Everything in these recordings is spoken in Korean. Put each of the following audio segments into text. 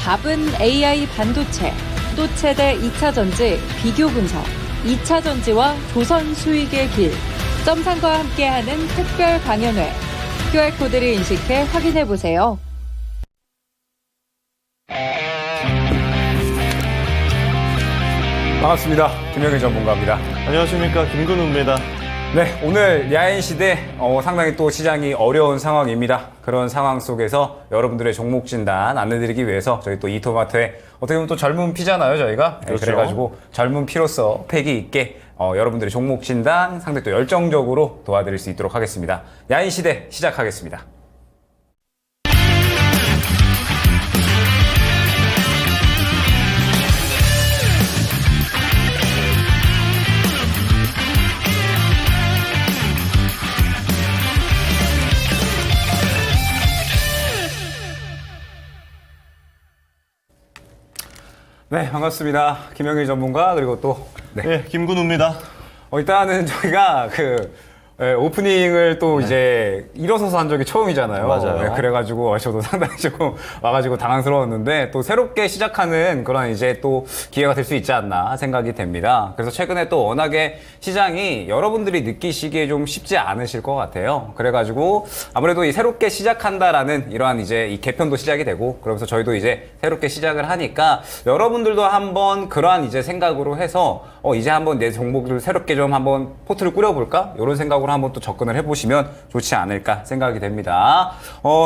답은 AI 반도체, 또 최대 2차 전지 비교 분석, 2차 전지와 조선 수익의 길, 점상과 함께하는 특별 강연회. QR코드를 인식해 확인해보세요. 반갑습니다. 김영일 전문가입니다. 안녕하십니까, 김근우입니다. 네, 오늘 야인시대 상당히 또 시장이 어려운 상황입니다. 그런 상황 속에서 여러분들의 종목 진단 안내드리기 위해서 저희 또 이토마토에 어떻게 보면 또 젊은 피잖아요, 저희가. 그렇죠. 네, 그래가지고 젊은 피로서 패기 있게 여러분들의 종목 진단 상당히 또 열정적으로 도와드릴 수 있도록 하겠습니다. 야인시대 시작하겠습니다. 네, 반갑습니다. 김영일 전문가, 그리고 또, 네, 김근우입니다. 일단은 저희가 오프닝을 또 이제 일어서서 한 적이 처음이잖아요. 맞아요. 네, 그래가지고 저도 상당히 조금 와가지고 당황스러웠는데 또 새롭게 시작하는 그런 이제 또 기회가 될 수 있지 않나 생각이 됩니다. 그래서 최근에 또 워낙에 시장이 여러분들이 느끼시기에 좀 쉽지 않으실 것 같아요. 그래가지고 아무래도 이 새롭게 시작한다라는 이러한 이제 이 개편도 시작이 되고 그러면서 저희도 이제 새롭게 시작을 하니까 여러분들도 한번 그러한 이제 생각으로 해서 이제 한번 내 종목을 새롭게 좀 한번 포트를 꾸려볼까? 이런 생각으로 한번 또 접근을 해보시면 좋지 않을까 생각이 됩니다.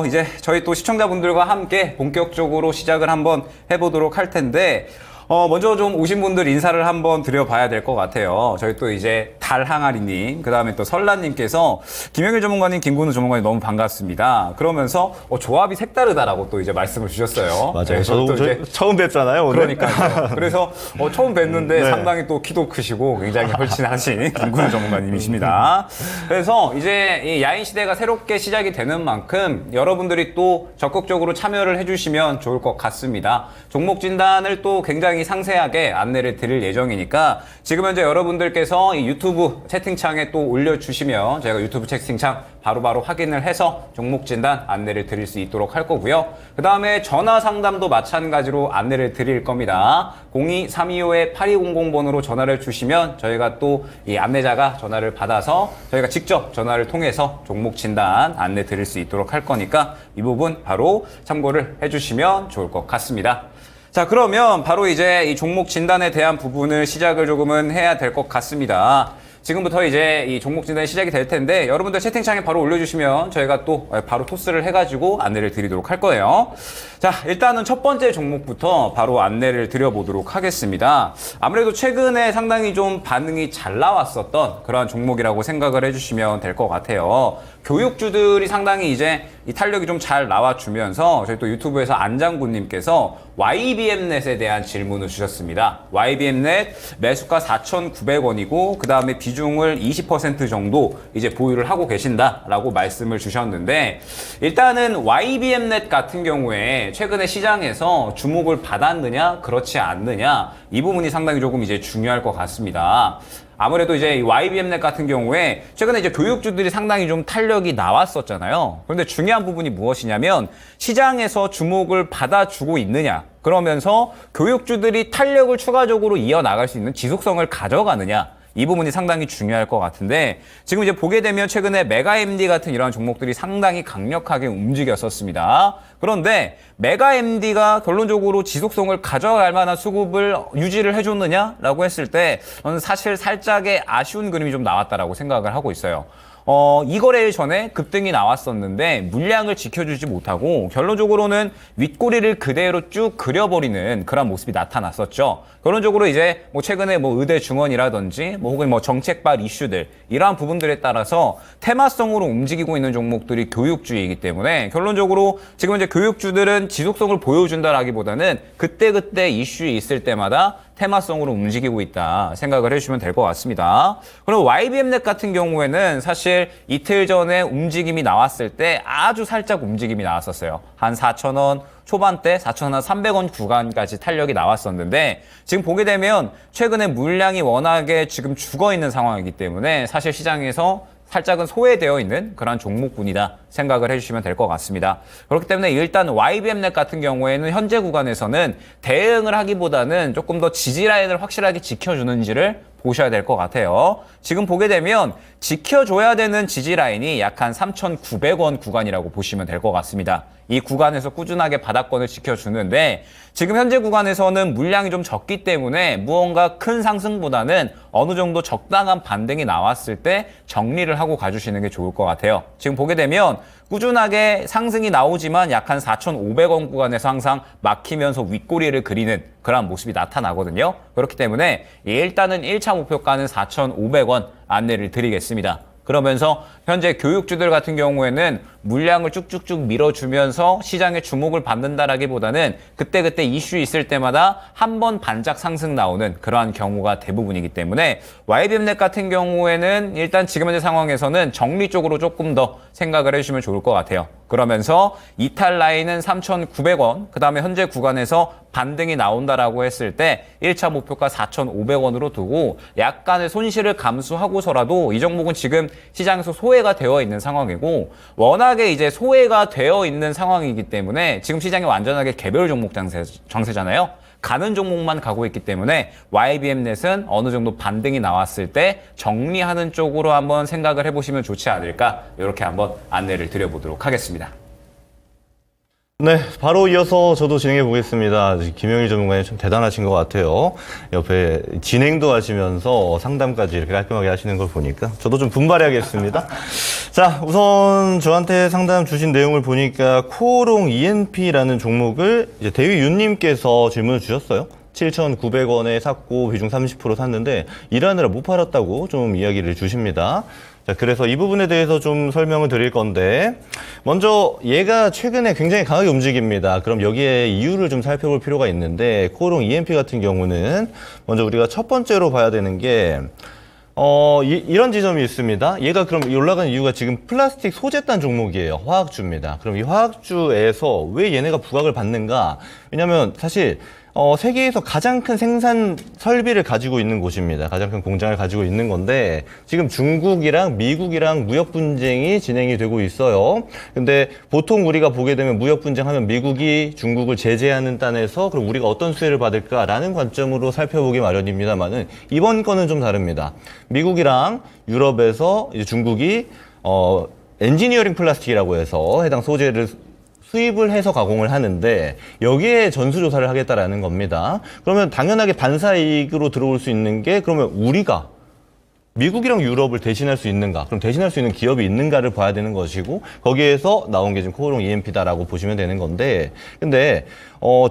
이제 저희 또 시청자분들과 함께 본격적으로 시작을 한번 해보도록 할 텐데, 먼저 좀 오신 분들 인사를 한번 드려봐야 될 것 같아요. 저희 또 이제 달항아리님, 그 다음에 또 설라님께서 김영일 전문가님, 김근우 전문가님 너무 반갑습니다. 그러면서 조합이 색다르다라고 또 이제 말씀을 주셨어요. 맞아요. 네, 저도 이제 처음 뵙잖아요, 오늘. 그러니까요. 그래서 처음 뵀는데 네. 상당히 또 키도 크시고 굉장히 헐신하신 김근우 전문가님이십니다. 그래서 이제 이 야인 시대가 새롭게 시작이 되는 만큼 여러분들이 또 적극적으로 참여를 해주시면 좋을 것 같습니다. 종목 진단을 또 굉장히 상세하게 안내를 드릴 예정이니까 지금 현재 여러분들께서 이 유튜브 채팅창에 또 올려주시면 저희가 유튜브 채팅창 바로바로 확인을 해서 종목 진단 안내를 드릴 수 있도록 할 거고요. 그 다음에 전화 상담도 마찬가지로 안내를 드릴 겁니다. 02-325-8200번으로 전화를 주시면 저희가 또 이 안내자가 전화를 받아서 저희가 직접 전화를 통해서 종목 진단 안내 드릴 수 있도록 할 거니까 이 부분 바로 참고를 해주시면 좋을 것 같습니다. 자, 그러면 바로 이제 이 종목 진단에 대한 부분을 시작을 조금은 해야 될 것 같습니다. 지금부터 이제 이 종목 진단이 시작이 될 텐데 여러분들 채팅창에 바로 올려주시면 저희가 또 바로 토스를 해가지고 안내를 드리도록 할 거예요. 자, 일단은 첫 번째 종목부터 바로 안내를 드려보도록 하겠습니다. 아무래도 최근에 상당히 좀 반응이 잘 나왔었던 그런 종목이라고 생각을 해주시면 될 것 같아요. 교육주들이 상당히 이제 이 탄력이 좀 잘 나와주면서 저희 또 유튜브에서 안장군님께서 YBM넷에 대한 질문을 주셨습니다. YBM넷 매수가 4,900원이고 그 다음에 비중을 20% 정도 이제 보유를 하고 계신다라고 말씀을 주셨는데 일단은 YBM넷 같은 경우에 최근에 시장에서 주목을 받았느냐 그렇지 않느냐 이 부분이 상당히 조금 이제 중요할 것 같습니다. 아무래도 이제 이 YBM넷 같은 경우에 최근에 이제 교육주들이 상당히 좀 탄력이 나왔었잖아요. 그런데 중요한 부분이 무엇이냐면 시장에서 주목을 받아주고 있느냐 그러면서 교육주들이 탄력을 추가적으로 이어나갈 수 있는 지속성을 가져가느냐 이 부분이 상당히 중요할 것 같은데 지금 이제 보게 되면 최근에 메가MD 같은 이러한 종목들이 상당히 강력하게 움직였었습니다. 그런데 메가MD가 결론적으로 지속성을 가져갈 만한 수급을 유지를 해줬느냐라고 했을 때 저는 사실 살짝의 아쉬운 그림이 좀 나왔다라고 생각을 하고 있어요. 이 거래일 전에 급등이 나왔었는데 물량을 지켜주지 못하고 결론적으로는 윗꼬리를 그대로 쭉 그려버리는 그런 모습이 나타났었죠. 결론적으로 이제 뭐 최근에 뭐 의대 중원이라든지 뭐 혹은 뭐 정책발 이슈들 이러한 부분들에 따라서 테마성으로 움직이고 있는 종목들이 교육주이기 때문에 결론적으로 지금 이제 교육주들은 지속성을 보여준다라기보다는 그때그때 이슈 있을 때마다 테마성으로 움직이고 있다 생각을 해주시면 될 것 같습니다. 그리고 YBM넷 같은 경우에는 사실 이틀 전에 움직임이 나왔을 때 아주 살짝 움직임이 나왔었어요. 한 4,000원 초반대 4,300원 구간까지 탄력이 나왔었는데 지금 보게 되면 최근에 물량이 워낙에 지금 죽어있는 상황이기 때문에 사실 시장에서 살짝은 소외되어 있는 그런 종목군이다 생각을 해주시면 될 것 같습니다. 그렇기 때문에 일단 YBM넷 같은 경우에는 현재 구간에서는 대응을 하기보다는 조금 더 지지 라인을 확실하게 지켜주는지를 보셔야 될 것 같아요. 지금 보게 되면 지켜줘야 되는 지지 라인이 약 한 3,900원 구간이라고 보시면 될 것 같습니다. 이 구간에서 꾸준하게 바닥권을 지켜주는데 지금 현재 구간에서는 물량이 좀 적기 때문에 무언가 큰 상승보다는 어느 정도 적당한 반등이 나왔을 때 정리를 하고 가주시는 게 좋을 것 같아요. 지금 보게 되면 꾸준하게 상승이 나오지만 약 한 4,500원 구간에서 항상 막히면서 윗꼬리를 그리는 그런 모습이 나타나거든요. 그렇기 때문에 일단은 1차 목표가는 4,500원 안내를 드리겠습니다. 그러면서 현재 교육주들 같은 경우에는 물량을 쭉쭉쭉 밀어주면서 시장의 주목을 받는다라기보다는 그때그때 이슈 있을 때마다 한 번 반짝 상승 나오는 그러한 경우가 대부분이기 때문에 YBM넷 같은 경우에는 일단 지금 현재 상황에서는 정리 쪽으로 조금 더 생각을 해주시면 좋을 것 같아요. 그러면서 이탈 라인은 3,900원, 그 다음에 현재 구간에서 반등이 나온다라고 했을 때 1차 목표가 4,500원으로 두고 약간의 손실을 감수하고서라도 이 종목은 지금 시장에서 소외가 되어 있는 상황이고 워낙에 이제 소외가 되어 있는 상황이기 때문에 지금 시장이 완전하게 개별 종목 장세잖아요. 가는 종목만 가고 있기 때문에 YBM넷은 어느 정도 반등이 나왔을 때 정리하는 쪽으로 한번 생각을 해보시면 좋지 않을까 이렇게 한번 안내를 드려보도록 하겠습니다. 네, 바로 이어서 저도 진행해 보겠습니다. 김영일 전문가님 참 대단하신 것 같아요. 옆에 진행도 하시면서 상담까지 이렇게 깔끔하게 하시는 걸 보니까 저도 좀 분발해야겠습니다. 자, 우선 저한테 상담 주신 내용을 보니까 코오롱 ENP라는 종목을 이제 대위윤님께서 질문을 주셨어요. 7,900원에 샀고 비중 30% 샀는데 일하느라 못 팔았다고 좀 이야기를 주십니다. 자, 그래서 이 부분에 대해서 좀 설명을 드릴 건데 먼저 얘가 최근에 굉장히 강하게 움직입니다. 그럼 여기에 이유를 좀 살펴볼 필요가 있는데 코오롱 ENP 같은 경우는 먼저 우리가 첫 번째로 봐야 되는 게 이런 지점이 있습니다. 얘가 그럼 올라가는 이유가 지금 플라스틱 소재단 종목이에요. 화학주입니다. 그럼 이 화학주에서 왜 얘네가 부각을 받는가? 왜냐면 사실 세계에서 가장 큰 생산 설비를 가지고 있는 곳입니다. 가장 큰 공장을 가지고 있는 건데 지금 중국이랑 미국이랑 무역 분쟁이 진행이 되고 있어요. 근데 보통 우리가 보게 되면 무역 분쟁하면 미국이 중국을 제재하는 단에서 그럼 우리가 어떤 수혜를 받을까라는 관점으로 살펴보기 마련입니다만은 이번 건은 좀 다릅니다. 미국이랑 유럽에서 이제 중국이 엔지니어링 플라스틱이라고 해서 해당 소재를 수입을 해서 가공을 하는데 여기에 전수조사를 하겠다라는 겁니다. 그러면 당연하게 반사이익으로 들어올 수 있는 게 그러면 우리가 미국이랑 유럽을 대신할 수 있는가? 그럼 대신할 수 있는 기업이 있는가를 봐야 되는 것이고 거기에서 나온 게 지금 코오롱 ENP다라고 보시면 되는 건데 근데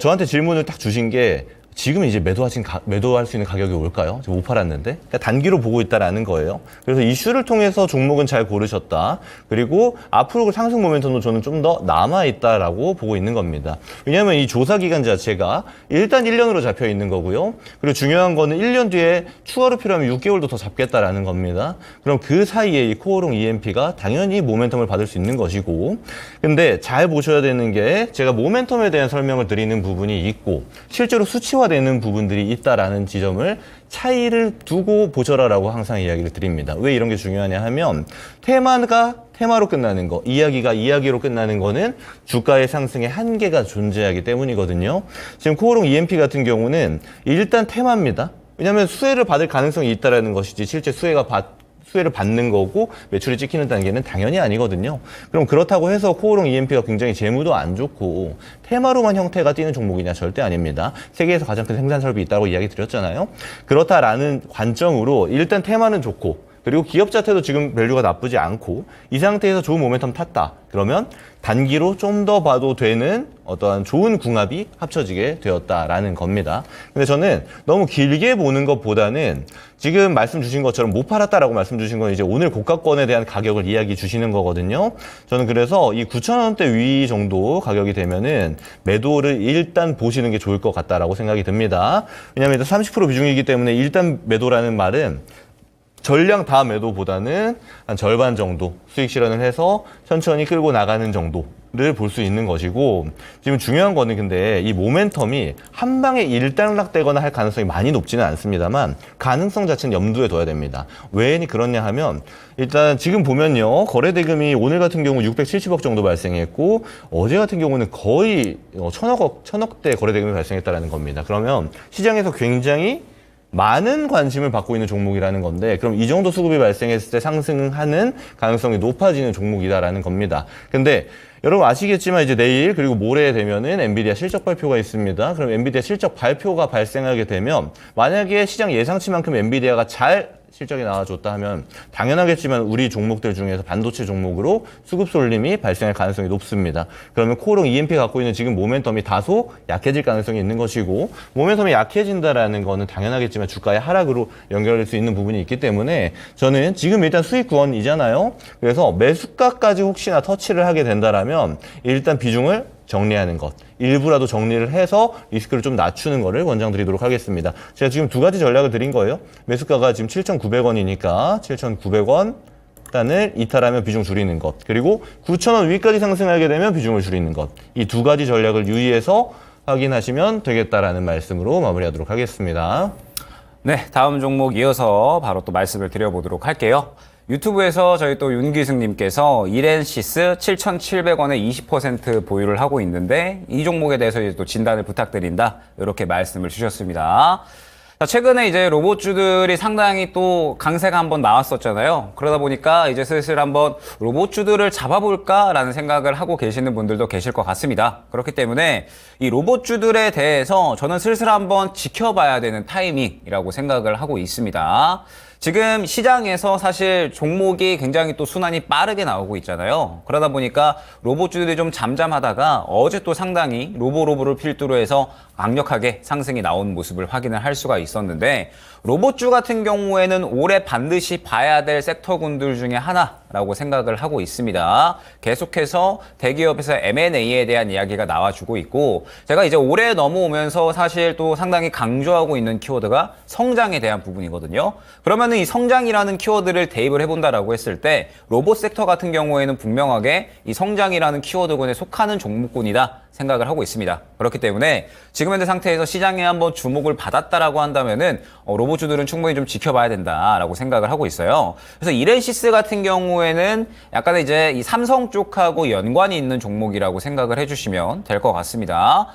저한테 질문을 딱 주신 게 지금 이제 매도할 수 있는 가격이 올까요? 못 팔았는데? 그러니까 단기로 보고 있다라는 거예요. 그래서 이슈를 통해서 종목은 잘 고르셨다. 그리고 앞으로 상승 모멘텀도 저는 좀 더 남아있다라고 보고 있는 겁니다. 왜냐하면 이 조사 기간 자체가 일단 1년으로 잡혀 있는 거고요. 그리고 중요한 거는 1년 뒤에 추가로 필요하면 6개월도 더 잡겠다라는 겁니다. 그럼 그 사이에 이 코오롱 ENP가 당연히 모멘텀을 받을 수 있는 것이고 근데 잘 보셔야 되는 게 제가 모멘텀에 대한 설명을 드리는 부분이 있고 실제로 수치화 되는 부분들이 있다라는 지점을 차이를 두고 보셔라라고 항상 이야기를 드립니다. 왜 이런 게 중요하냐 하면 테마로 끝나는 거, 이야기가 이야기로 끝나는 거는 주가의 상승에 한계가 존재하기 때문이거든요. 지금 코오롱 ENP 같은 경우는 일단 테마입니다. 왜냐하면 수혜를 받을 가능성이 있다라는 것이지 실제 수혜를 받는 거고 매출이 찍히는 단계는 당연히 아니거든요. 그럼 그렇다고 해서 코오롱 ENP가 굉장히 재무도 안 좋고 테마로만 형태가 띄는 종목이냐? 절대 아닙니다. 세계에서 가장 큰 생산 설비 있다고 이야기 드렸잖아요. 그렇다라는 관점으로 일단 테마는 좋고 그리고 기업 자체도 지금 밸류가 나쁘지 않고 이 상태에서 좋은 모멘텀 탔다. 그러면 단기로 좀 더 봐도 되는 어떠한 좋은 궁합이 합쳐지게 되었다라는 겁니다. 근데 저는 너무 길게 보는 것보다는 지금 말씀 주신 것처럼 못 팔았다라고 말씀 주신 건 이제 오늘 고가권에 대한 가격을 이야기 주시는 거거든요. 저는 그래서 이 9,000원대 위 정도 가격이 되면은 매도를 일단 보시는 게 좋을 것 같다라고 생각이 듭니다. 왜냐하면 일단 30% 비중이기 때문에 일단 매도라는 말은 전량 다 매도보다는 한 절반 정도 수익 실현을 해서 천천히 끌고 나가는 정도를 볼 수 있는 것이고, 지금 중요한 거는 근데 이 모멘텀이 한 방에 일단락되거나 할 가능성이 많이 높지는 않습니다만 가능성 자체는 염두에 둬야 됩니다. 왜 그러냐 하면 일단 지금 보면요, 거래 대금이 오늘 같은 경우 670억 정도 발생했고 어제 같은 경우는 거의 천억대 거래 대금이 발생했다는 겁니다. 그러면 시장에서 굉장히 많은 관심을 받고 있는 종목이라는 건데, 그럼 이 정도 수급이 발생했을 때 상승하는 가능성이 높아지는 종목이다라는 겁니다. 근데 여러분 아시겠지만 이제 내일 그리고 모레 되면은 엔비디아 실적 발표가 있습니다. 그럼 엔비디아 실적 발표가 발생하게 되면 만약에 시장 예상치만큼 엔비디아가 잘 실적이 나와줬다 하면 당연하겠지만 우리 종목들 중에서 반도체 종목으로 수급 쏠림이 발생할 가능성이 높습니다. 그러면 코오롱 EMP 갖고 있는 지금 모멘텀이 다소 약해질 가능성이 있는 것이고, 모멘텀이 약해진다라는 거는 당연하겠지만 주가의 하락으로 연결될 수 있는 부분이 있기 때문에 저는 지금 일단 수익 구원이잖아요. 그래서 매수가까지 혹시나 터치를 하게 된다라면 일단 비중을 정리하는 것, 일부라도 정리를 해서 리스크를 좀 낮추는 거를 권장드리도록 하겠습니다. 제가 지금 두 가지 전략을 드린 거예요. 매수가가 지금 7,900원이니까 7,900원 단을 이탈하면 비중 줄이는 것, 그리고 9,000원 위까지 상승하게 되면 비중을 줄이는 것, 이 두 가지 전략을 유의해서 확인하시면 되겠다라는 말씀으로 마무리하도록 하겠습니다. 네, 다음 종목 이어서 바로 또 말씀을 드려보도록 할게요. 유튜브에서 저희 또 윤기승님께서 이렌시스 7,700원에 20% 보유를 하고 있는데 이 종목에 대해서 이제 또 진단을 부탁드린다, 이렇게 말씀을 주셨습니다. 자, 최근에 이제 로봇주들이 상당히 또 강세가 한번 나왔었잖아요. 그러다 보니까 이제 슬슬 한번 로봇주들을 잡아볼까라는 생각을 하고 계시는 분들도 계실 것 같습니다. 그렇기 때문에 이 로봇주들에 대해서 저는 슬슬 한번 지켜봐야 되는 타이밍이라고 생각을 하고 있습니다. 지금 시장에서 사실 종목이 굉장히 또 순환이 빠르게 나오고 있잖아요. 그러다 보니까 로봇주들이 좀 잠잠하다가 어제 또 상당히 로보를 필두로 해서 강력하게 상승이 나온 모습을 확인을 할 수가 있었는데, 로봇주 같은 경우에는 올해 반드시 봐야 될 섹터군들 중에 하나라고 생각을 하고 있습니다. 계속해서 대기업에서 M&A에 대한 이야기가 나와주고 있고, 제가 이제 올해 넘어오면서 사실 또 상당히 강조하고 있는 키워드가 성장에 대한 부분이거든요. 그러면은 이 성장이라는 키워드를 대입을 해본다라고 했을 때 로봇 섹터 같은 경우에는 분명하게 이 성장이라는 키워드군에 속하는 종목군이다 생각을 하고 있습니다. 그렇기 때문에 지금 현재 상태에서 시장에 한번 주목을 받았다라고 한다면은 로봇주들은 충분히 좀 지켜봐야 된다라고 생각을 하고 있어요. 그래서 이렌시스 같은 경우에는 약간 이제 이 삼성 쪽하고 연관이 있는 종목이라고 생각을 해주시면 될 것 같습니다.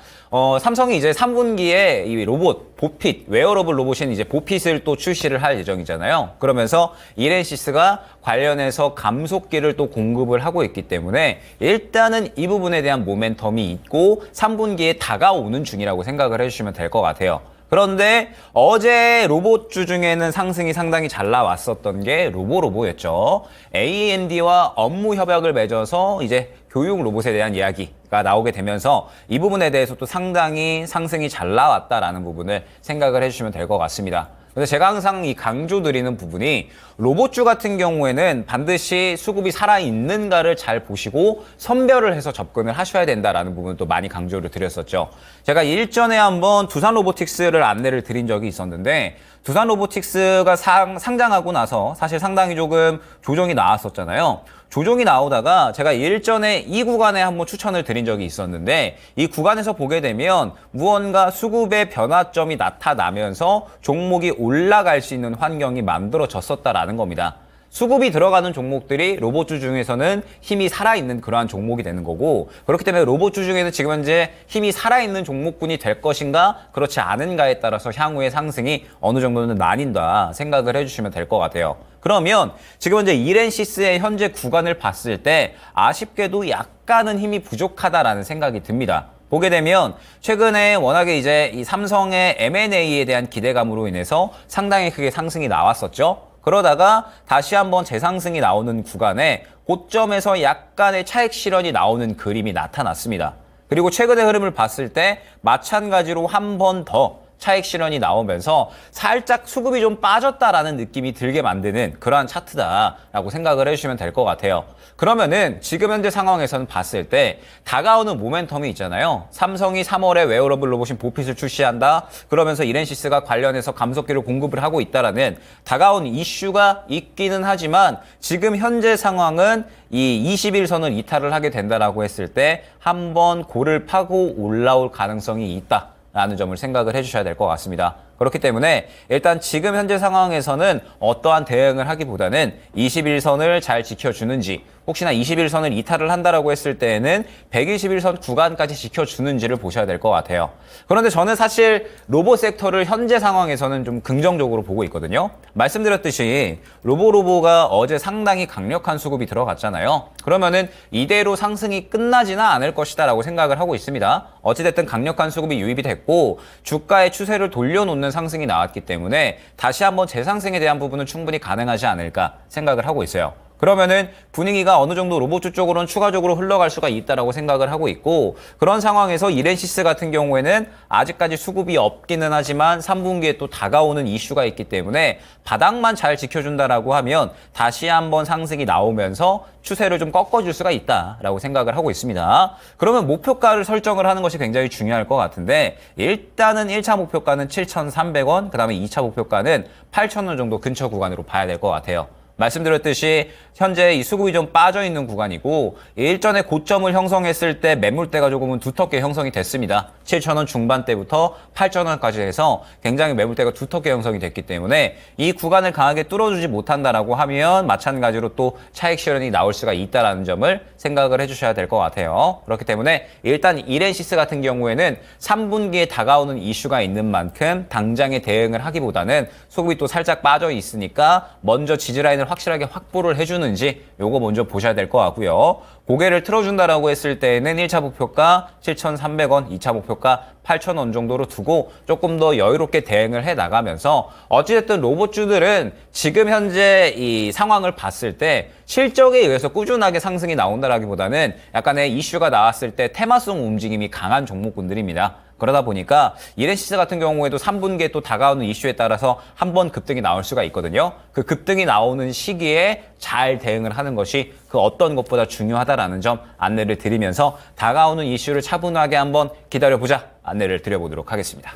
삼성이 이제 3분기에 이 로봇, 보핏, 웨어러블 로봇인 이제 보핏을 또 출시를 할 예정이잖아요. 그러면서 이렌시스가 관련해서 감속기를 또 공급을 하고 있기 때문에 일단은 이 부분에 대한 모멘텀이 있고 3분기에 다가오는 중이라고 생각을 해주시면 될 것 같아요. 그런데 어제 로봇주 중에는 상승이 상당히 잘 나왔었던 게 로보였죠. AMD와 업무 협약을 맺어서 이제 교육 로봇에 대한 이야기가 나오게 되면서 이 부분에 대해서 또 상당히 상승이 잘 나왔다라는 부분을 생각을 해주시면 될 것 같습니다. 그래서 제가 항상 이 강조드리는 부분이 로봇주 같은 경우에는 반드시 수급이 살아있는가를 잘 보시고 선별을 해서 접근을 하셔야 된다라는 부분을 또 많이 강조를 드렸었죠. 제가 일전에 한번 두산 로보틱스를 안내를 드린 적이 있었는데, 두산 로보틱스가 상장하고 나서 사실 상당히 조금 조정이 나왔었잖아요. 조정이 나오다가 제가 일전에 이 구간에 한번 추천을 드린 적이 있었는데, 이 구간에서 보게 되면 무언가 수급의 변화점이 나타나면서 종목이 올라갈 수 있는 환경이 만들어졌었다라는 겁니다. 수급이 들어가는 종목들이 로봇주 중에서는 힘이 살아있는 그러한 종목이 되는 거고, 그렇기 때문에 로봇주 중에는 지금 현재 힘이 살아있는 종목군이 될 것인가 그렇지 않은가에 따라서 향후의 상승이 어느 정도는 나뉜다 생각을 해주시면 될 것 같아요. 그러면 지금 현재 이렌시스의 현재 구간을 봤을 때 아쉽게도 약간은 힘이 부족하다라는 생각이 듭니다. 보게 되면 최근에 워낙에 이제 이 삼성의 M&A에 대한 기대감으로 인해서 상당히 크게 상승이 나왔었죠. 그러다가 다시 한번 재상승이 나오는 구간에 고점에서 약간의 차익 실현이 나오는 그림이 나타났습니다. 그리고 최근의 흐름을 봤을 때 마찬가지로 한 번 더 차익 실현이 나오면서 살짝 수급이 좀 빠졌다라는 느낌이 들게 만드는 그러한 차트다라고 생각을 해주시면 될 것 같아요. 그러면은 지금 현재 상황에서는 봤을 때 다가오는 모멘텀이 있잖아요. 삼성이 3월에 웨어러블 로봇인 보핏을 출시한다. 그러면서 이렌시스가 관련해서 감속기를 공급을 하고 있다라는 다가온 이슈가 있기는 하지만 지금 현재 상황은 이 21선을 이탈을 하게 된다라고 했을 때 한번 고를 파고 올라올 가능성이 있다라는 점을 생각을 해주셔야 될 것 같습니다. 그렇기 때문에 일단 지금 현재 상황에서는 어떠한 대응을 하기보다는 21선을 잘 지켜주는지, 혹시나 21선을 이탈을 한다라고 했을 때에는 121선 구간까지 지켜주는지를 보셔야 될 것 같아요. 그런데 저는 사실 로봇 섹터를 현재 상황에서는 좀 긍정적으로 보고 있거든요. 말씀드렸듯이 로보가 어제 상당히 강력한 수급이 들어갔잖아요. 그러면은 이대로 상승이 끝나지는 않을 것이다라고 생각을 하고 있습니다. 어찌됐든 강력한 수급이 유입이 됐고 주가의 추세를 돌려놓는 상승이 나왔기 때문에 다시 한번 재상승에 대한 부분은 충분히 가능하지 않을까 생각을 하고 있어요. 그러면은 분위기가 어느 정도 로봇주 쪽으로는 추가적으로 흘러갈 수가 있다라고 생각을 하고 있고, 그런 상황에서 이렌시스 같은 경우에는 아직까지 수급이 없기는 하지만 3분기에 또 다가오는 이슈가 있기 때문에 바닥만 잘 지켜준다라고 하면 다시 한번 상승이 나오면서 추세를 좀 꺾어줄 수가 있다라고 생각을 하고 있습니다. 그러면 목표가를 설정을 하는 것이 굉장히 중요할 것 같은데, 일단은 1차 목표가는 7,300원, 그 다음에 2차 목표가는 8,000원 정도 근처 구간으로 봐야 될 것 같아요. 말씀드렸듯이 현재 이 수급이 좀 빠져있는 구간이고, 일전에 고점을 형성했을 때 매물대가 조금은 두텁게 형성이 됐습니다. 7,000원 중반대부터 8,000원까지 해서 굉장히 매물대가 두텁게 형성이 됐기 때문에 이 구간을 강하게 뚫어주지 못한다라고 하면 마찬가지로 또 차익 실현이 나올 수가 있다는 점을 생각을 해주셔야 될 것 같아요. 그렇기 때문에 일단 이렌시스 같은 경우에는 3분기에 다가오는 이슈가 있는 만큼 당장에 대응을 하기보다는 수급이 또 살짝 빠져 있으니까 먼저 지지라인을 확실하게 확보를 해주는지 요거 먼저 보셔야 될 것 같고요. 고개를 틀어준다라고 했을 때는 1차 목표가 7,300원, 2차 목표가 8,000원 정도로 두고 조금 더 여유롭게 대응을 해 나가면서, 어찌됐든 로봇주들은 지금 현재 이 상황을 봤을 때 실적에 의해서 꾸준하게 상승이 나온다라기보다는 약간의 이슈가 나왔을 때 테마성 움직임이 강한 종목군들입니다. 그러다 보니까 이렌시스 같은 경우에도 3분기에 또 다가오는 이슈에 따라서 한번 급등이 나올 수가 있거든요. 그 급등이 나오는 시기에 잘 대응을 하는 것이 그 어떤 것보다 중요하다라는 점 안내를 드리면서 다가오는 이슈를 차분하게 한번 기다려보자 안내를 드려보도록 하겠습니다.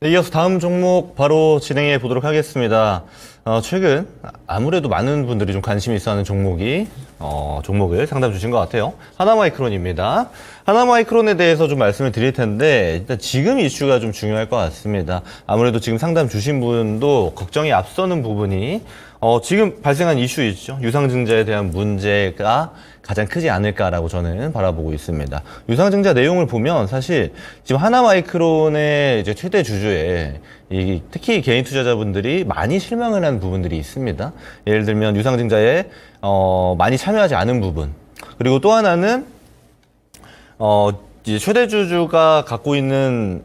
네, 이어서 다음 종목 바로 진행해 보도록 하겠습니다. 최근 아무래도 많은 분들이 좀 관심이 있어하는 종목을 상담 주신 것 같아요. 하나마이크론입니다. 하나마이크론에 대해서 좀 말씀을 드릴 텐데, 일단 지금 이슈가 좀 중요할 것 같습니다. 아무래도 지금 상담 주신 분도 걱정이 앞서는 부분이 지금 발생한 이슈 있죠. 유상증자에 대한 문제가 가장 크지 않을까라고 저는 바라보고 있습니다. 유상증자 내용을 보면 사실 지금 하나마이크론의 이제 최대 주주에 특히 개인 투자자분들이 많이 실망을 한 부분들이 있습니다. 예를 들면 유상증자에 많이 참여하지 않은 부분, 그리고 또 하나는 이제 최대 주주가 갖고 있는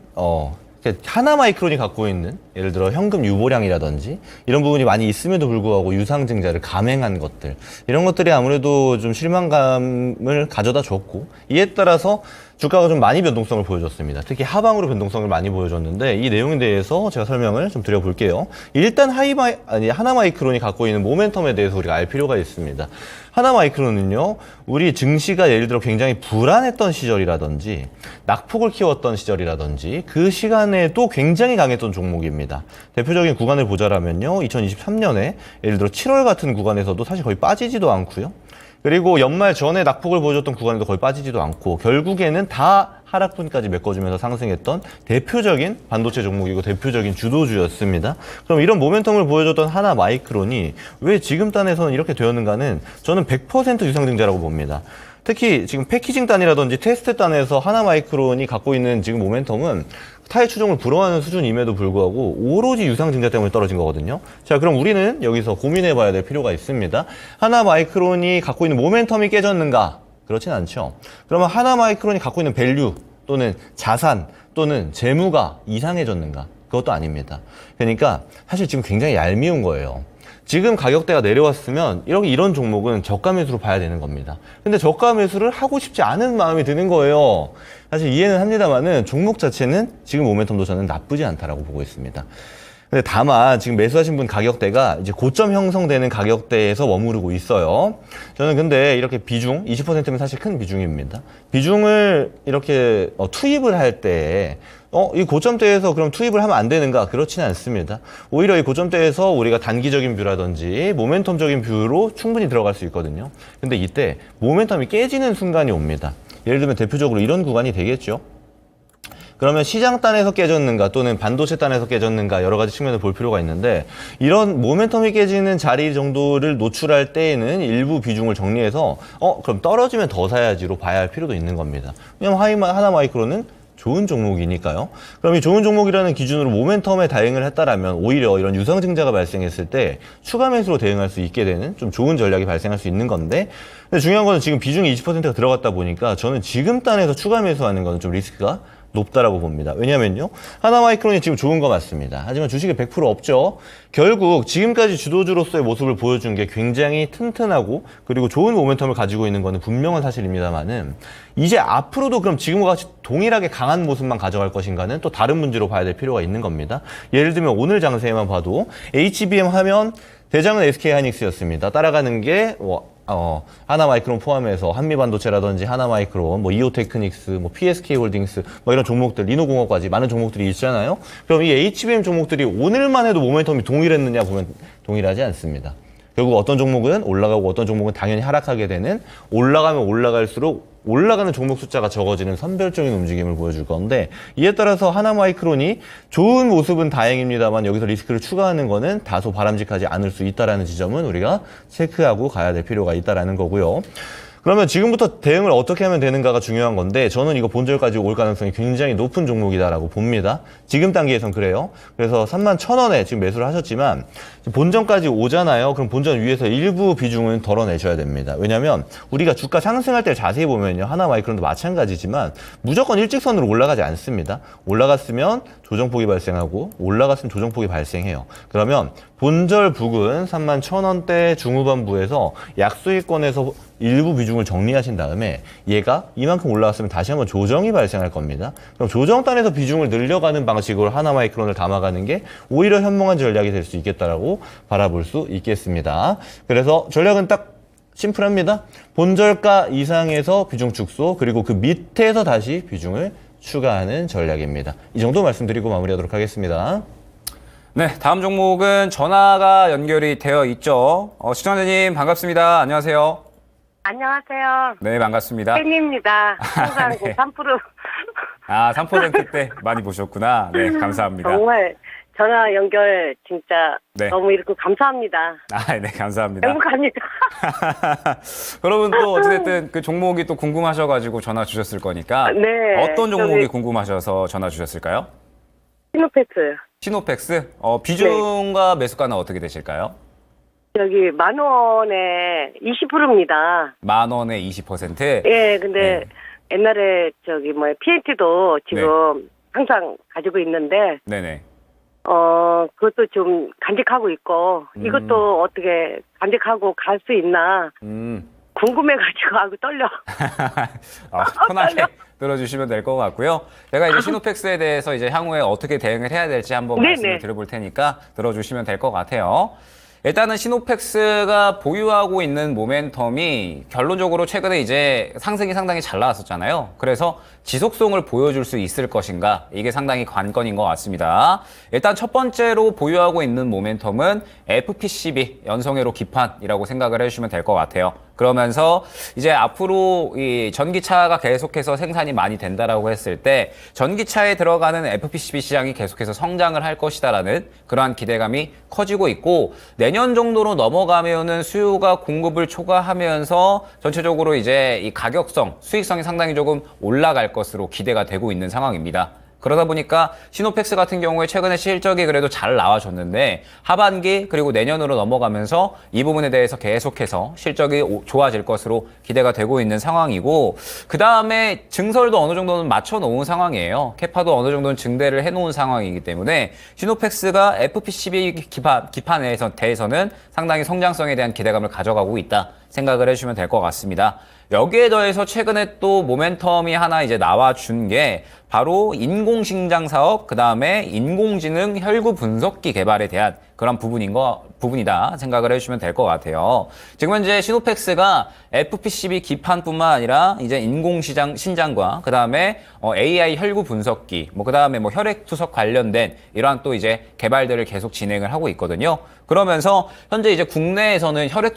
하나마이크론이 갖고 있는 예를 들어 현금 유보량이라든지 이런 부분이 많이 있음에도 불구하고 유상증자를 감행한 것들, 이런 것들이 아무래도 좀 실망감을 가져다 줬고, 이에 따라서 주가가 좀 많이 변동성을 보여줬습니다. 특히 하방으로 변동성을 많이 보여줬는데, 이 내용에 대해서 제가 설명을 좀 드려볼게요. 일단 하나마이크론이 갖고 있는 모멘텀에 대해서 우리가 알 필요가 있습니다. 하나마이크론은요, 우리 증시가 예를 들어 굉장히 불안했던 시절이라든지 낙폭을 키웠던 시절이라든지 그 시간에도 굉장히 강했던 종목입니다. 대표적인 구간을 보자라면요, 2023년에 예를 들어 7월 같은 구간에서도 사실 거의 빠지지도 않고요. 그리고 연말 전에 낙폭을 보여줬던 구간에도 거의 빠지지도 않고, 결국에는 다 하락분까지 메꿔주면서 상승했던 대표적인 반도체 종목이고 대표적인 주도주였습니다. 그럼 이런 모멘텀을 보여줬던 하나마이크론이 왜 지금 단에서는 이렇게 되었는가는 저는 100% 유상증자라고 봅니다. 특히 지금 패키징 단이라든지 테스트 단에서 하나마이크론이 갖고 있는 지금 모멘텀은 타의 추종을 불허하는 수준임에도 불구하고 오로지 유상증자 때문에 떨어진 거거든요. 자, 그럼 우리는 여기서 고민해 봐야 될 필요가 있습니다. 하나마이크론이 갖고 있는 모멘텀이 깨졌는가? 그렇진 않죠. 그러면 하나마이크론이 갖고 있는 밸류 또는 자산 또는 재무가 이상해졌는가? 그것도 아닙니다. 그러니까 사실 지금 굉장히 얄미운 거예요. 지금 가격대가 내려왔으면 이런 종목은 저가 매수로 봐야 되는 겁니다. 근데 저가 매수를 하고 싶지 않은 마음이 드는 거예요. 사실 이해는 합니다만은 종목 자체는 지금 모멘텀도 저는 나쁘지 않다라고 보고 있습니다. 근데 다만 지금 매수하신 분 가격대가 이제 고점 형성되는 가격대에서 머무르고 있어요. 저는 근데 이렇게 비중 20%면 사실 큰 비중입니다. 비중을 이렇게 투입을 할 때 이 고점대에서 그럼 투입을 하면 안 되는가? 그렇지는 않습니다. 오히려 이 고점대에서 우리가 단기적인 뷰라든지 모멘텀적인 뷰로 충분히 들어갈 수 있거든요. 근데 이때 모멘텀이 깨지는 순간이 옵니다. 예를 들면 대표적으로 이런 구간이 되겠죠. 그러면 시장 단에서 깨졌는가 또는 반도체 단에서 깨졌는가 여러 가지 측면을 볼 필요가 있는데 이런 모멘텀이 깨지는 자리 정도를 노출할 때에는 일부 비중을 정리해서 그럼 떨어지면 더 사야지로 봐야 할 필요도 있는 겁니다. 왜냐면 하나마이크로는 좋은 종목이니까요. 그럼 이 좋은 종목이라는 기준으로 모멘텀에 대응을 했다라면 오히려 이런 유상증자가 발생했을 때 추가 매수로 대응할 수 있게 되는 좀 좋은 전략이 발생할 수 있는 건데 근데 중요한 거는 지금 비중이 20%가 들어갔다 보니까 저는 지금 단에서 추가 매수하는 거는 좀 리스크가 높다라고 봅니다. 왜냐면요. 하나마이크론이 지금 좋은 거 맞습니다. 하지만 주식에 100% 없죠. 결국 지금까지 주도주로서의 모습을 보여준 게 굉장히 튼튼하고 그리고 좋은 모멘텀을 가지고 있는 거는 분명한 사실입니다만은 이제 앞으로도 그럼 지금과 같이 동일하게 강한 모습만 가져갈 것인가는 또 다른 문제로 봐야 될 필요가 있는 겁니다. 예를 들면 오늘 장세에만 봐도 HBM 하면 대장은 SK하이닉스였습니다. 따라가는 게 하나마이크론 포함해서 한미반도체라든지 하나마이크론, 이오테크닉스, PSK홀딩스, 이런 종목들, 리노공업까지 많은 종목들이 있잖아요. 그럼 이 HBM 종목들이 오늘만 해도 모멘텀이 동일했느냐 보면 동일하지 않습니다. 결국 어떤 종목은 올라가고 어떤 종목은 당연히 하락하게 되는 올라가면 올라갈수록 올라가는 종목 숫자가 적어지는 선별적인 움직임을 보여줄 건데 이에 따라서 하나마이크론이 좋은 모습은 다행입니다만 여기서 리스크를 추가하는 거는 다소 바람직하지 않을 수 있다는 지점은 우리가 체크하고 가야 될 필요가 있다는 거고요. 그러면 지금부터 대응을 어떻게 하면 되는가가 중요한 건데 저는 이거 본절까지 올 가능성이 굉장히 높은 종목이다라고 봅니다. 지금 단계에선 그래요. 그래서 31,000원에 지금 매수를 하셨지만 본전까지 오잖아요. 그럼 본전 위에서 일부 비중은 덜어내셔야 됩니다. 왜냐하면 우리가 주가 상승할 때 자세히 보면요. 하나마이크론도 마찬가지지만 무조건 일직선으로 올라가지 않습니다. 올라갔으면 조정폭이 발생하고 올라갔으면 조정폭이 발생해요. 그러면 본절 부근 31,000원대 중후반부에서 약수익권에서 일부 비중을 정리하신 다음에 얘가 이만큼 올라왔으면 다시 한번 조정이 발생할 겁니다. 그럼 조정단에서 비중을 늘려가는 방식으로 하나마이크론을 담아가는 게 오히려 현명한 전략이 될 수 있겠다라고 바라볼 수 있겠습니다. 그래서 전략은 딱 심플합니다. 본절가 이상에서 비중 축소 그리고 그 밑에서 다시 비중을 추가하는 전략입니다. 이 정도 말씀드리고 마무리하도록 하겠습니다. 네, 다음 종목은 전화가 연결이 되어 있죠. 시청자님 반갑습니다. 안녕하세요. 안녕하세요. 네, 반갑습니다. 팬입니다. 항상 네. 3% 3% 때 많이 보셨구나. 네, 감사합니다. 정말 전화 연결 진짜 네. 너무 이렇게 감사합니다. 네, 감사합니다. 행복합니다. 그러면 또 어찌됐든 그 종목이 또 궁금하셔가지고 전화 주셨을 거니까 네, 어떤 종목이 저기- 궁금하셔서 전화 주셨을까요? 시노팩스 시노팩스? 비중과 매수가는 어떻게 되실까요? 여기 10,000원에 20%입니다. 10,000원에 20%? 예, 근데 네. 옛날에 PNT도 지금 항상 가지고 있는데 네네. 그것도 좀 간직하고 있고 이것도 어떻게 간직하고 갈 수 있나 궁금해가지고 아주 떨려. 편하게 들어주시면 될 것 같고요. 제가 이제 시노팩스에 대해서 이제 향후에 어떻게 대응을 해야 될지 한번 네네. 말씀을 드려볼 테니까 들어주시면 될 것 같아요. 일단은 시노팩스가 보유하고 있는 모멘텀이 결론적으로 최근에 이제 상승이 상당히 잘 나왔었잖아요. 그래서 지속성을 보여줄 수 있을 것인가 이게 상당히 관건인 것 같습니다. 일단 첫 번째로 보유하고 있는 모멘텀은 FPCB 연성회로 기판이라고 생각을 해주시면 될 것 같아요. 그러면서 이제 앞으로 이 전기차가 계속해서 생산이 많이 된다라고 했을 때 전기차에 들어가는 FPCB 시장이 계속해서 성장을 할 것이다라는 그러한 기대감이 커지고 있고 내년 정도로 넘어가면은 수요가 공급을 초과하면서 전체적으로 이제 이 가격성, 수익성이 상당히 조금 올라갈 것으로 기대가 되고 있는 상황입니다. 그러다 보니까 시노펙스 같은 경우에 최근에 실적이 그래도 잘 나와줬는데 하반기 그리고 내년으로 넘어가면서 이 부분에 대해서 계속해서 실적이 좋아질 것으로 기대가 되고 있는 상황이고, 그 다음에 증설도 어느 정도는 맞춰놓은 상황이에요. 캐파도 어느 정도는 증대를 해놓은 상황이기 때문에 시노펙스가 FPCB 기판에 대해서는 상당히 성장성에 대한 기대감을 가져가고 있다 생각을 해주시면 될 것 같습니다. 여기에 더해서 최근에 또 모멘텀이 하나 이제 나와준 게 바로 인공심장 사업, 그 다음에 인공지능 혈구 분석기 개발에 대한 그런 부분이다 생각을 해주시면 될 것 같아요. 지금 현재 시노펙스가 FPCB 기판뿐만 아니라 이제 인공신장과 그 다음에 AI 혈구 분석기, 그 다음에 혈액 투석 관련된 이러한 또 이제 개발들을 계속 진행을 하고 있거든요. 그러면서 현재 이제 국내에서는 혈액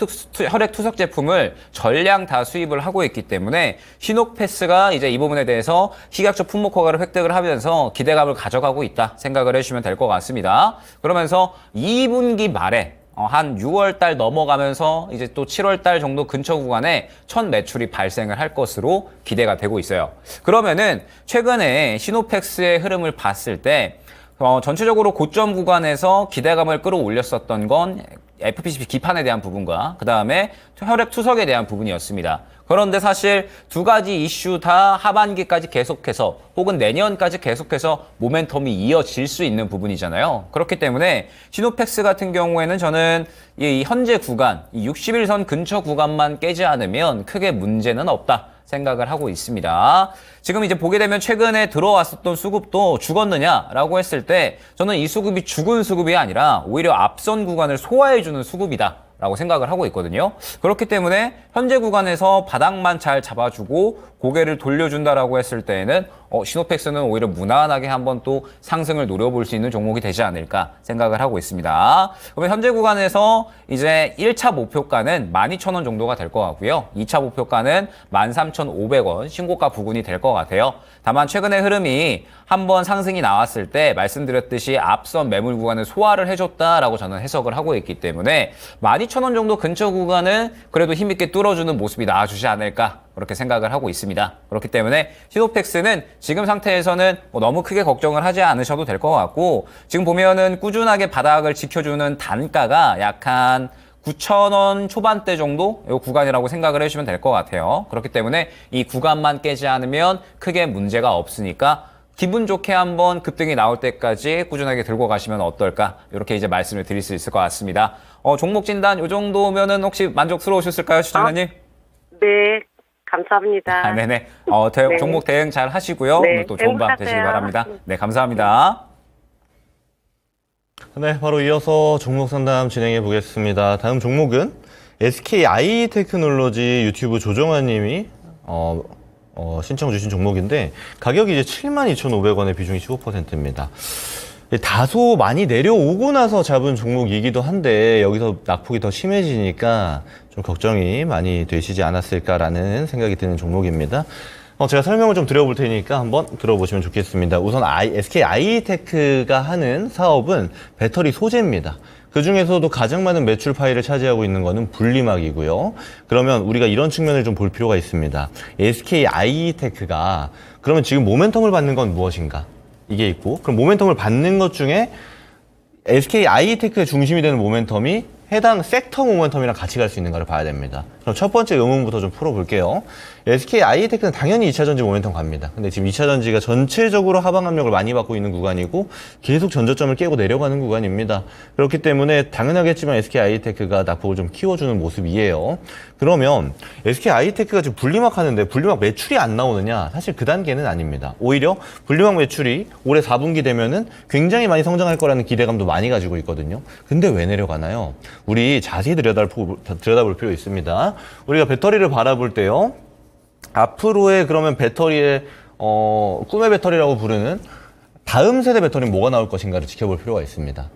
투석 제품을 전량 다 수입을 하고 있기 때문에 시노펙스가 이제 이 부분에 대해서 희귀학적 품목 허가를 획득을 하면서 기대감을 가져가고 있다 생각을 해주시면 될 것 같습니다. 그러면서 2분기 말에 한 6월 달 넘어가면서 이제 또 7월 달 정도 근처 구간에 첫 매출이 발생을 할 것으로 기대가 되고 있어요. 그러면은 최근에 시노펙스의 흐름을 봤을 때 전체적으로 고점 구간에서 기대감을 끌어올렸었던 건 FPCB 기판에 대한 부분과 그 다음에 혈액 투석에 대한 부분이었습니다. 그런데 사실 두 가지 이슈 다 하반기까지 계속해서 혹은 내년까지 계속해서 모멘텀이 이어질 수 있는 부분이잖아요. 그렇기 때문에 시노펙스 같은 경우에는 저는 이 현재 구간, 이 60일선 근처 구간만 깨지 않으면 크게 문제는 없다 생각을 하고 있습니다. 지금 이제 보게 되면 최근에 들어왔었던 수급도 죽었느냐라고 했을 때 저는 이 수급이 죽은 수급이 아니라 오히려 앞선 구간을 소화해주는 수급이다 라고 생각을 하고 있거든요. 그렇기 때문에 현재 구간에서 바닥만 잘 잡아주고 고개를 돌려준다라고 했을 때에는 시노펙스는 오히려 무난하게 한번 또 상승을 노려볼 수 있는 종목이 되지 않을까 생각을 하고 있습니다. 그러면 현재 구간에서 이제 1차 목표가는 12,000원 정도가 될 것 같고요. 2차 목표가는 13,500원 신고가 부근이 될 것 같아요. 다만 최근의 흐름이 한번 상승이 나왔을 때 말씀드렸듯이 앞선 매물 구간을 소화를 해줬다라고 저는 해석을 하고 있기 때문에 12,000원 정도 근처 구간은 그래도 힘있게 뚫어주는 모습이 나와주지 않을까 그렇게 생각을 하고 있습니다. 그렇기 때문에 시노펙스는 지금 상태에서는 너무 크게 걱정을 하지 않으셔도 될 것 같고, 지금 보면은 꾸준하게 바닥을 지켜주는 단가가 약간 9,000원 초반대 정도 이 구간이라고 생각을 해주시면 될 것 같아요. 그렇기 때문에 이 구간만 깨지 않으면 크게 문제가 없으니까 기분 좋게 한번 급등이 나올 때까지 꾸준하게 들고 가시면 어떨까 이렇게 이제 말씀을 드릴 수 있을 것 같습니다. 종목 진단 이 정도면은 혹시 만족스러우셨을까요, 시청자님? 네, 감사합니다. 네네. 네. 종목 대응 잘 하시고요. 네, 오늘 또 좋은 밤 되시기 행복하세요. 바랍니다. 네, 감사합니다. 네, 바로 이어서 종목 상담 진행해 보겠습니다. 다음 종목은 SKI 테크놀로지 유튜브 조정환 님이 신청 주신 종목인데 가격이 이제 72,500원에 비중이 15%입니다. 다소 많이 내려오고 나서 잡은 종목이기도 한데 여기서 낙폭이 더 심해지니까 좀 걱정이 많이 되시지 않았을까라는 생각이 드는 종목입니다. 제가 설명을 좀 드려볼 테니까 한번 들어보시면 좋겠습니다. 우선 SKI테크가 하는 사업은 배터리 소재입니다. 그 중에서도 가장 많은 매출 파이를 차지하고 있는 거는 분리막이고요. 그러면 우리가 이런 측면을 좀 볼 필요가 있습니다. SKI테크가 그러면 지금 모멘텀을 받는 건 무엇인가? 이게 있고, 그럼 모멘텀을 받는 것 중에 SKI테크의 중심이 되는 모멘텀이 해당 섹터 모멘텀이랑 같이 갈 수 있는가를 봐야 됩니다. 그럼 첫 번째 의문부터 좀 풀어볼게요. SKI테크는 당연히 2차전지 모멘텀 갑니다. 근데 지금 2차전지가 전체적으로 하방 압력을 많이 받고 있는 구간이고 계속 전저점을 깨고 내려가는 구간입니다. 그렇기 때문에 당연하겠지만 SKI테크가 낙폭을 좀 키워주는 모습이에요. 그러면 SKI테크가 지금 분리막 하는데 분리막 매출이 안 나오느냐? 사실 그 단계는 아닙니다. 오히려 분리막 매출이 올해 4분기 되면은 굉장히 많이 성장할 거라는 기대감도 많이 가지고 있거든요. 근데 왜 내려가나요? 우리 자세히 들여다볼 필요 있습니다. 우리가 배터리를 바라볼 때요. 앞으로의 그러면 배터리의 꿈의 배터리라고 부르는 다음 세대 배터리는 뭐가 나올 것인가를 지켜볼 필요가 있습니다.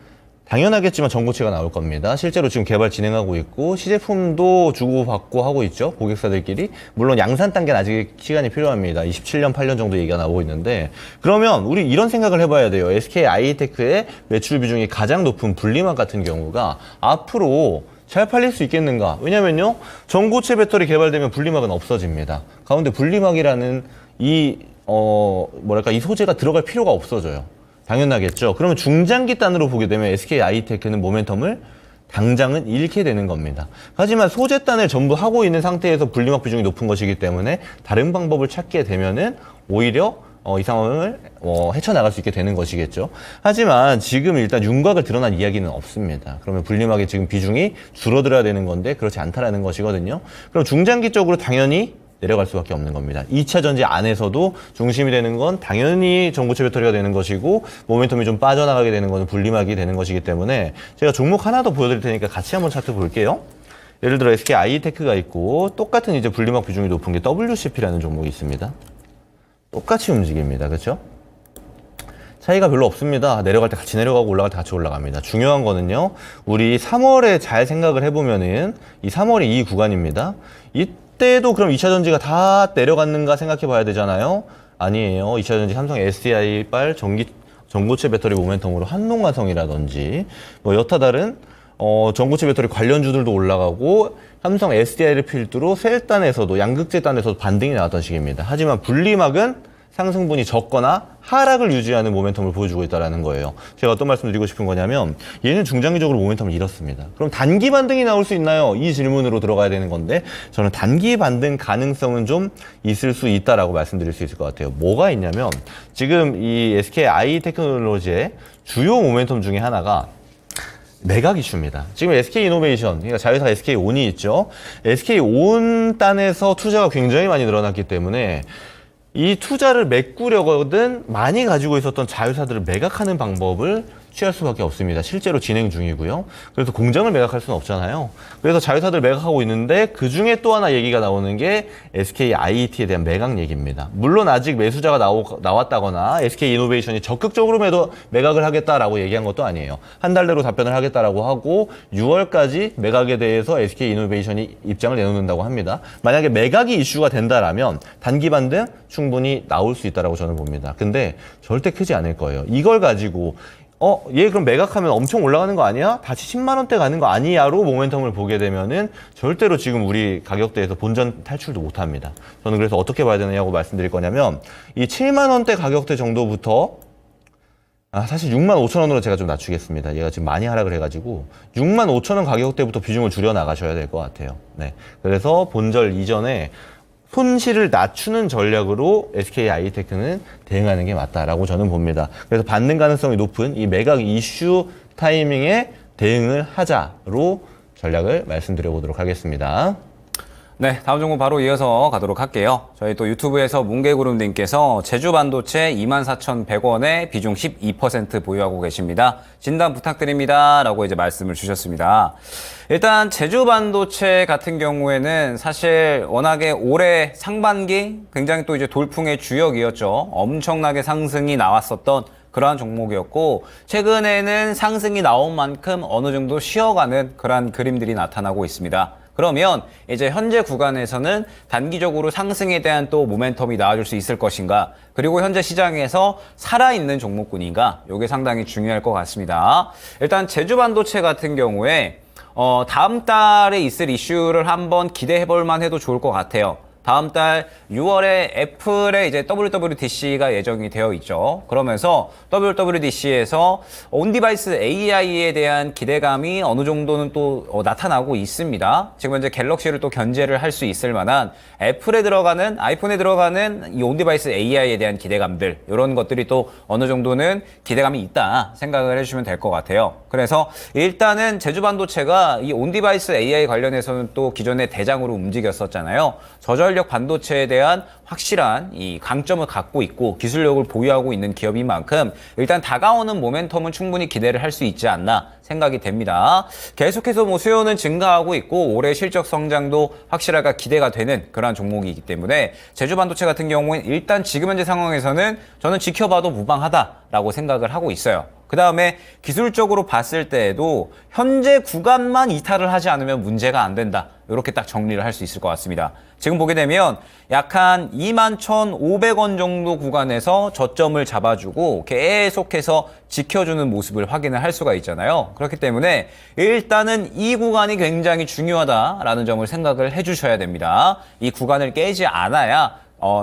당연하겠지만 전고체가 나올 겁니다. 실제로 지금 개발 진행하고 있고 시제품도 주고받고 하고 있죠. 고객사들끼리. 물론 양산 단계는 아직 시간이 필요합니다. 27년, 8년 정도 얘기가 나오고 있는데 그러면 우리 이런 생각을 해봐야 돼요. SKI테크의 매출 비중이 가장 높은 분리막 같은 경우가 앞으로 잘 팔릴 수 있겠는가? 왜냐면요. 전고체 배터리 개발되면 분리막은 없어집니다. 가운데 분리막이라는 이 뭐랄까 이 소재가 들어갈 필요가 없어져요. 당연하겠죠. 그러면 중장기 단으로 보게 되면 SK 하이테크는 모멘텀을 당장은 잃게 되는 겁니다. 하지만 소재 단을 전부 하고 있는 상태에서 분리막 비중이 높은 것이기 때문에 다른 방법을 찾게 되면은 오히려 이 상황을 헤쳐나갈 수 있게 되는 것이겠죠. 하지만 지금 일단 윤곽을 드러난 이야기는 없습니다. 그러면 분리막의 지금 비중이 줄어들어야 되는 건데 그렇지 않다라는 것이거든요. 그럼 중장기적으로 당연히 내려갈 수밖에 없는 겁니다. 2차 전지 안에서도 중심이 되는 건 당연히 전고체 배터리가 되는 것이고 모멘텀이 좀 빠져나가게 되는 건 분리막이 되는 것이기 때문에 제가 종목 하나 더 보여드릴 테니까 같이 한번 차트 볼게요. 예를 들어 SK 하이테크가 있고 똑같은 이제 분리막 비중이 높은 게 WCP라는 종목이 있습니다. 똑같이 움직입니다. 그렇죠? 차이가 별로 없습니다. 내려갈 때 같이 내려가고 올라갈 때 같이 올라갑니다. 중요한 거는요. 우리 3월에 잘 생각을 해보면은 이 3월이 이 구간입니다. 이때도 그럼 2차 전지가 다 내려갔는가 생각해 봐야 되잖아요. 아니에요. 2차 전지 삼성 SDI-빨 전고체 배터리 모멘텀으로 한농화성이라든지 뭐 여타 다른 전고체 배터리 관련주들도 올라가고 삼성 SDI를 필두로 셀단에서도 양극재 단에서도 반등이 나왔던 시기입니다. 하지만 분리막은 상승분이 적거나 하락을 유지하는 모멘텀을 보여주고 있다는 거예요. 제가 어떤 말씀 드리고 싶은 거냐면 얘는 중장기적으로 모멘텀을 잃었습니다. 그럼 단기 반등이 나올 수 있나요? 이 질문으로 들어가야 되는 건데 저는 단기 반등 가능성은 좀 있을 수 있다라고 말씀드릴 수 있을 것 같아요. 뭐가 있냐면 지금 이 SK 하이테크놀로지의 주요 모멘텀 중에 하나가 매각 이슈입니다. 지금 SK 이노베이션, 그러니까 자회사 SK 온이 있죠. SK 온 단에서 투자가 굉장히 많이 늘어났기 때문에 이 투자를 메꾸려거든 많이 가지고 있었던 자회사들을 매각하는 방법을 취할 수밖에 없습니다. 실제로 진행 중이고요. 그래서 공장을 매각할 수는 없잖아요. 그래서 자회사들 매각하고 있는데 그중에 또 하나 얘기가 나오는 게 SK IET에 대한 매각 얘기입니다. 물론 아직 매수자가 나왔다거나 SK 이노베이션이 적극적으로 매각을 하겠다라고 얘기한 것도 아니에요. 한 달 내로 답변을 하겠다라고 하고 6월까지 매각에 대해서 SK 이노베이션이 입장을 내놓는다고 합니다. 만약에 매각이 이슈가 된다라면 단기 반등 충분히 나올 수 있다라고 저는 봅니다. 근데 절대 크지 않을 거예요. 이걸 가지고 얘 그럼 매각하면 엄청 올라가는 거 아니야? 다시 10만 원대 가는 거 아니야로 모멘텀을 보게 되면은 절대로 지금 우리 가격대에서 본전 탈출도 못 합니다. 저는 그래서 어떻게 봐야 되느냐고 말씀드릴 거냐면 이 7만 원대 가격대 정도부터 사실 6만 5천 원으로 제가 좀 낮추겠습니다. 얘가 지금 많이 하락을 해가지고 6만 5천 원 가격대부터 비중을 줄여 나가셔야 될 것 같아요. 네. 그래서 본절 이전에 손실을 낮추는 전략으로 SK 하이테크는 대응하는 게 맞다라고 저는 봅니다. 그래서 받는 가능성이 높은 이 매각 이슈 타이밍에 대응을 하자로 전략을 말씀드려 보도록 하겠습니다. 네, 다음 종목 바로 이어서 가도록 할게요. 저희 또 유튜브에서 뭉게그룹님께서 제주반도체 24,100원에 비중 12% 보유하고 계십니다. 진단 부탁드립니다. 라고 이제 말씀을 주셨습니다. 일단 제주반도체 같은 경우에는 사실 워낙에 올해 상반기 굉장히 또 이제 돌풍의 주역이었죠. 엄청나게 상승이 나왔었던 그러한 종목이었고 최근에는 상승이 나온 만큼 어느 정도 쉬어가는 그러한 그림들이 나타나고 있습니다. 그러면 이제 현재 구간에서는 단기적으로 상승에 대한 또 모멘텀이 나와줄 수 있을 것인가, 그리고 현재 시장에서 살아있는 종목군인가, 이게 상당히 중요할 것 같습니다. 일단 제주반도체 같은 경우에 다음 달에 있을 이슈를 한번 기대해 볼 만해도 좋을 것 같아요. 다음 달 6월에 애플의 이제 WWDC가 예정이 되어 있죠. 그러면서 WWDC에서 온디바이스 AI에 대한 기대감이 어느 정도는 또 나타나고 있습니다. 지금 현재 갤럭시를 또 견제를 할 수 있을 만한 애플에 들어가는, 아이폰에 들어가는 이 온디바이스 AI에 대한 기대감들, 이런 것들이 또 어느 정도는 기대감이 있다 생각을 해주시면 될 것 같아요. 그래서 일단은 제주반도체가 이 온디바이스 AI 관련해서는 또 기존의 대장으로 움직였었잖아요. 저전력 반도체에 대한 확실한 이 강점을 갖고 있고 기술력을 보유하고 있는 기업인 만큼 일단 다가오는 모멘텀은 충분히 기대를 할 수 있지 않나 생각이 됩니다. 계속해서 뭐 수요는 증가하고 있고 올해 실적 성장도 확실하게 기대가 되는 그러한 종목이기 때문에 제주반도체 같은 경우는 일단 지금 현재 상황에서는 저는 지켜봐도 무방하다라고 생각을 하고 있어요. 그 다음에 기술적으로 봤을 때에도 현재 구간만 이탈을 하지 않으면 문제가 안 된다. 이렇게 딱 정리를 할 수 있을 것 같습니다. 지금 보게 되면 약 한 21,500원 정도 구간에서 저점을 잡아주고 계속해서 지켜주는 모습을 확인을 할 수가 있잖아요. 그렇기 때문에 일단은 이 구간이 굉장히 중요하다라는 점을 생각을 해주셔야 됩니다. 이 구간을 깨지 않아야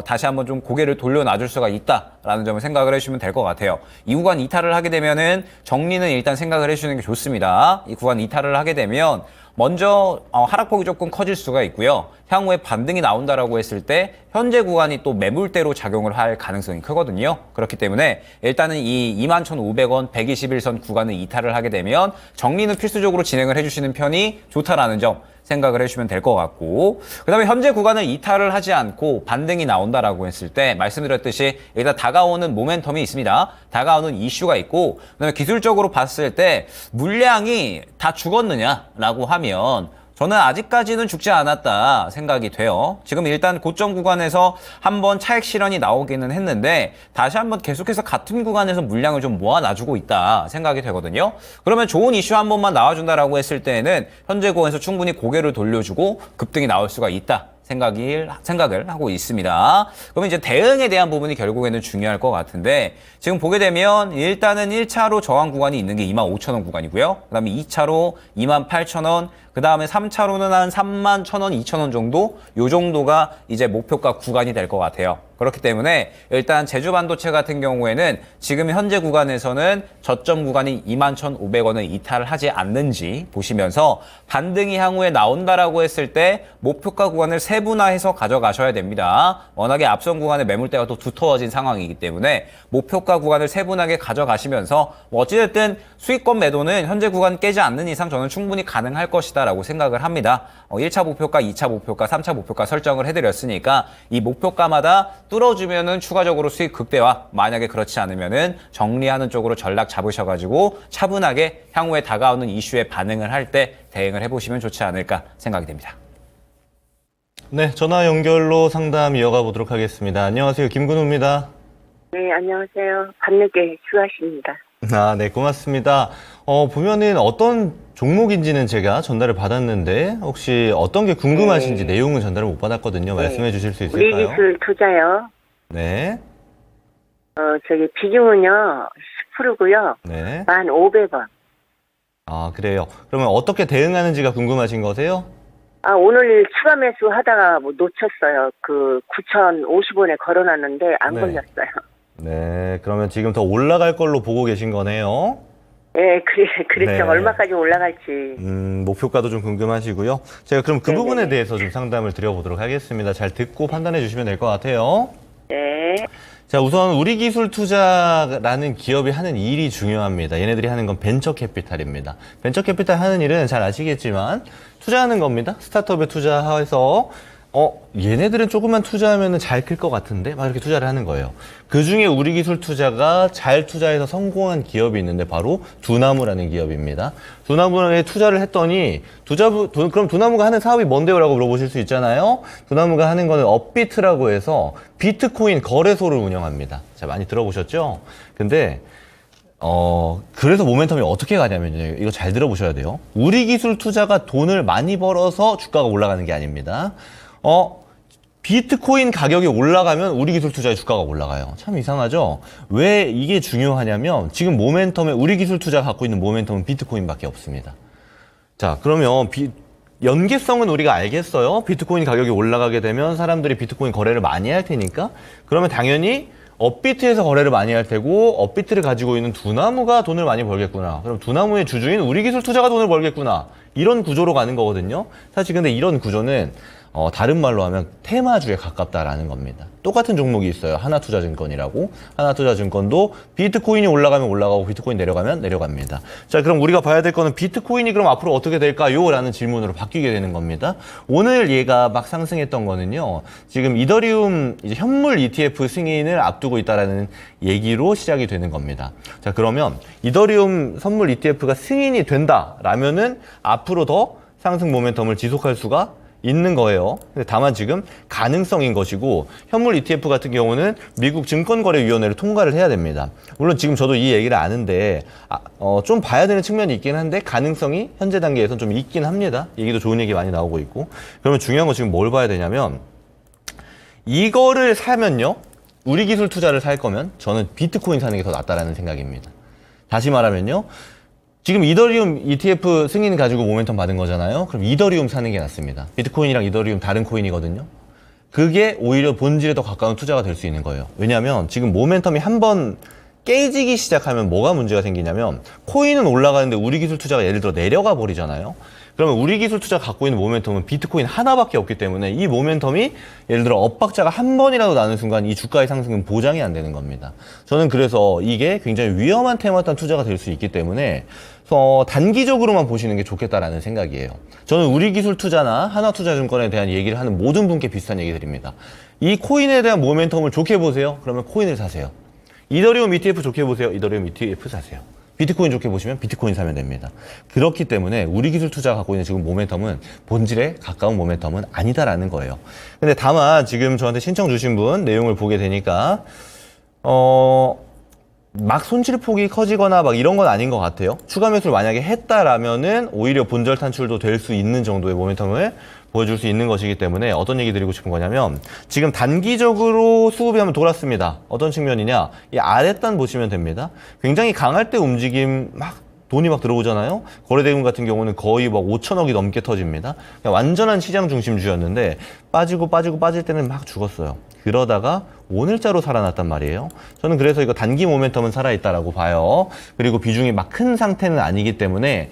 다시 한번 좀 고개를 돌려놔줄 수가 있다라는 점을 생각을 해주시면 될 것 같아요. 이 구간 이탈을 하게 되면은 정리는 일단 생각을 해주시는 게 좋습니다. 이 구간 이탈을 하게 되면 먼저 하락폭이 조금 커질 수가 있고요. 향후에 반등이 나온다라고 했을 때 현재 구간이 또 매물대로 작용을 할 가능성이 크거든요. 그렇기 때문에 일단은 이 21,500원 121선 구간을 이탈을 하게 되면 정리는 필수적으로 진행을 해주시는 편이 좋다라는 점 생각을 해주시면 될 것 같고, 그 다음에 현재 구간을 이탈을 하지 않고 반등이 나온다라고 했을 때 말씀드렸듯이 일단 다가오는 모멘텀이 있습니다. 다가오는 이슈가 있고, 그 다음에 기술적으로 봤을 때 물량이 다 죽었느냐라고 하면 저는 아직까지는 죽지 않았다 생각이 돼요. 지금 일단 고점 구간에서 한번 차익 실현이 나오기는 했는데 다시 한번 계속해서 같은 구간에서 물량을 좀 모아놔주고 있다 생각이 되거든요. 그러면 좋은 이슈 한 번만 나와준다라고 했을 때는 현재 구간에서 충분히 고개를 돌려주고 급등이 나올 수가 있다. 생각을 하고 있습니다. 그러면 이제 대응에 대한 부분이 결국에는 중요할 것 같은데, 지금 보게 되면 일단은 1차로 저항 구간이 있는 게 25,000원 구간이고요. 그 다음에 2차로 28,000원, 그 다음에 3차로는 한 31,000원, 2,000원 정도? 요 정도가 이제 목표가 구간이 될 것 같아요. 그렇기 때문에 일단 제주반도체 같은 경우에는 지금 현재 구간에서는 저점 구간이 21,500원을 이탈을 하지 않는지 보시면서 반등이 향후에 나온다라고 했을 때 목표가 구간을 세분화해서 가져가셔야 됩니다. 워낙에 앞선 구간의 매물대가 또 두터워진 상황이기 때문에 목표가 구간을 세분하게 가져가시면서 어찌됐든 수익권 매도는 현재 구간 깨지 않는 이상 저는 충분히 가능할 것이다 라고 생각을 합니다. 1차 목표가, 2차 목표가, 3차 목표가 설정을 해드렸으니까 이 목표가마다 뚫어주면은 추가적으로 수익 극대화, 만약에 그렇지 않으면은 정리하는 쪽으로 전략 잡으셔가지고 차분하게 향후에 다가오는 이슈에 반응을 할 때 대응을 해보시면 좋지 않을까 생각이 됩니다. 네, 전화 연결로 상담 이어가 보도록 하겠습니다. 안녕하세요. 김근우입니다. 네, 안녕하세요. 밤늦게 휴가십니다. 아, 네, 고맙습니다. 보면은 어떤 종목인지는 제가 전달을 받았는데 혹시 어떤 게 궁금하신지 내용은 전달을 못 받았거든요. 말씀해 주실 수 있을까요? 우리기술 투자요. 네. 비중은요, 10%고요. 네. 1,500원. 아, 그래요. 그러면 어떻게 대응하는지가 궁금하신 거세요? 오늘 추가 매수 하다가 놓쳤어요. 9,050원에 걸어놨는데 안 네. 걸렸어요. 네, 그러면 지금 더 올라갈 걸로 보고 계신 거네요. 네, 그렇죠. 네. 얼마까지 올라갈지. 목표가도 좀 궁금하시고요. 제가 그럼 그 네네네. 부분에 대해서 좀 상담을 드려보도록 하겠습니다. 잘 듣고 판단해 주시면 될 것 같아요. 네. 자, 우선 우리기술투자라는 기업이 하는 일이 중요합니다. 얘네들이 하는 건 벤처캐피탈입니다. 벤처캐피탈 하는 일은 잘 아시겠지만 투자하는 겁니다. 스타트업에 투자해서 얘네들은 조금만 투자하면 잘 클 것 같은데 막 이렇게 투자를 하는 거예요. 그중에 우리기술투자가 잘 투자해서 성공한 기업이 있는데 바로 두나무라는 기업입니다. 두나무에 투자를 했더니 그럼 두나무가 하는 사업이 뭔데요? 라고 물어보실 수 있잖아요. 두나무가 하는 거는 업비트라고 해서 비트코인 거래소를 운영합니다. 자, 많이 들어보셨죠? 근데 그래서 모멘텀이 어떻게 가냐면요. 이거 잘 들어보셔야 돼요. 우리기술투자가 돈을 많이 벌어서 주가가 올라가는 게 아닙니다. 비트코인 가격이 올라가면 우리기술투자의 주가가 올라가요. 참 이상하죠? 왜 이게 중요하냐면 지금 모멘텀에 우리기술투자가 갖고 있는 모멘텀은 비트코인밖에 없습니다. 자, 그러면 연계성은 우리가 알겠어요. 비트코인 가격이 올라가게 되면 사람들이 비트코인 거래를 많이 할 테니까 그러면 당연히 업비트에서 거래를 많이 할 테고 업비트를 가지고 있는 두나무가 돈을 많이 벌겠구나. 그럼 두나무의 주주인 우리기술투자가 돈을 벌겠구나. 이런 구조로 가는 거거든요. 사실 근데 이런 구조는 다른 말로 하면 테마주에 가깝다라는 겁니다. 똑같은 종목이 있어요. 하나투자증권이라고. 하나투자증권도 비트코인이 올라가면 올라가고 비트코인 내려가면 내려갑니다. 자, 그럼 우리가 봐야 될 거는 비트코인이 그럼 앞으로 어떻게 될까요? 라는 질문으로 바뀌게 되는 겁니다. 오늘 얘가 막 상승했던 거는요. 지금 이더리움 이제 현물 ETF 승인을 앞두고 있다라는 얘기로 시작이 되는 겁니다. 자, 그러면 이더리움 선물 ETF가 승인이 된다라면은 앞으로 더 상승 모멘텀을 지속할 수가 있는 거예요. 근데 다만 지금 가능성인 것이고 현물 ETF 같은 경우는 미국 증권거래위원회를 통과를 해야 됩니다. 물론 지금 저도 이 얘기를 아는데 좀 봐야 되는 측면이 있긴 한데 가능성이 현재 단계에서는 좀 있긴 합니다. 얘기도 좋은 얘기 많이 나오고 있고. 그러면 중요한 건 지금 뭘 봐야 되냐면 이거를 사면요. 우리기술 투자를 살 거면 저는 비트코인 사는 게 더 낫다라는 생각입니다. 다시 말하면요. 지금 이더리움 ETF 승인 가지고 모멘텀 받은 거잖아요. 그럼 이더리움 사는 게 낫습니다. 비트코인이랑 이더리움 다른 코인이거든요. 그게 오히려 본질에 더 가까운 투자가 될 수 있는 거예요. 왜냐하면 지금 모멘텀이 한번 깨지기 시작하면 뭐가 문제가 생기냐면 코인은 올라가는데 우리 기술 투자가 예를 들어 내려가 버리잖아요. 그러면 우리 기술 투자가 갖고 있는 모멘텀은 비트코인 하나밖에 없기 때문에 이 모멘텀이 예를 들어 엇박자가 한 번이라도 나는 순간 이 주가의 상승은 보장이 안 되는 겁니다. 저는 그래서 이게 굉장히 위험한 테마탄 투자가 될 수 있기 때문에 단기적으로만 보시는 게 좋겠다라는 생각이에요. 저는 우리 기술 투자나 하나투자증권에 대한 얘기를 하는 모든 분께 비슷한 얘기 드립니다. 이 코인에 대한 모멘텀을 좋게 보세요. 그러면 코인을 사세요. 이더리움 ETF 좋게 보세요. 이더리움 ETF 사세요. 비트코인 좋게 보시면 비트코인 사면 됩니다. 그렇기 때문에 우리 기술 투자가 갖고 있는 지금 모멘텀은 본질에 가까운 모멘텀은 아니다라는 거예요. 근데 다만 지금 저한테 신청 주신 분 내용을 보게 되니까 막 손실폭이 커지거나 막 이런 건 아닌 것 같아요. 추가 매수를 만약에 했다라면은 오히려 본절 탄출도 될 수 있는 정도의 모멘텀을 보여줄 수 있는 것이기 때문에 어떤 얘기 드리고 싶은 거냐면 지금 단기적으로 수급이 한번 돌았습니다. 어떤 측면이냐? 이 아랫단 보시면 됩니다. 굉장히 강할 때 움직임 막 돈이 막 들어오잖아요. 거래대금 같은 경우는 거의 막 5천억이 넘게 터집니다. 그냥 완전한 시장 중심주였는데 빠지고 빠질 때는 막 죽었어요. 그러다가 오늘자로 살아났단 말이에요. 저는 그래서 이거 단기 모멘텀은 살아있다라고 봐요. 그리고 비중이 막 큰 상태는 아니기 때문에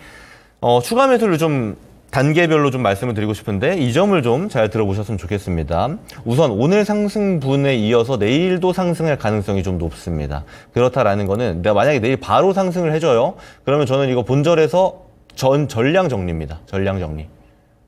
추가 매수를 좀 단계별로 좀 말씀을 드리고 싶은데 이 점을 좀 잘 들어보셨으면 좋겠습니다. 우선 오늘 상승분에 이어서 내일도 상승할 가능성이 좀 높습니다. 그렇다라는 거는 내가 만약에 내일 바로 상승을 해줘요. 그러면 저는 이거 본절에서 전량 정리입니다. 전량 정리.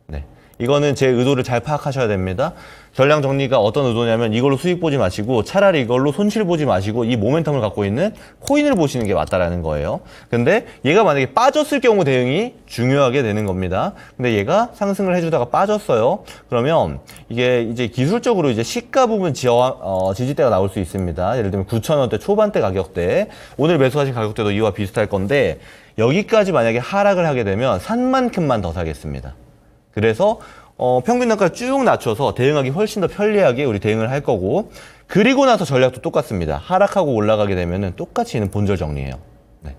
네. 이거는 제 의도를 잘 파악하셔야 됩니다. 전량 정리가 어떤 의도냐면 이걸로 수익 보지 마시고 차라리 이걸로 손실 보지 마시고 이 모멘텀을 갖고 있는 코인을 보시는 게 맞다라는 거예요. 근데 얘가 만약에 빠졌을 경우 대응이 중요하게 되는 겁니다. 근데 얘가 상승을 해주다가 빠졌어요. 그러면 이게 이제 기술적으로 이제 시가 부분 지지대가 나올 수 있습니다. 예를 들면 9,000원대 초반대 가격대, 오늘 매수하신 가격대도 이와 비슷할 건데 여기까지 만약에 하락을 하게 되면 산 만큼만 더 사겠습니다. 그래서 평균 단가를 쭉 낮춰서 대응하기 훨씬 더 편리하게 우리 대응을 할 거고, 그리고 나서 전략도 똑같습니다. 하락하고 올라가게 되면은 똑같이 있는 본절 정리예요. 네.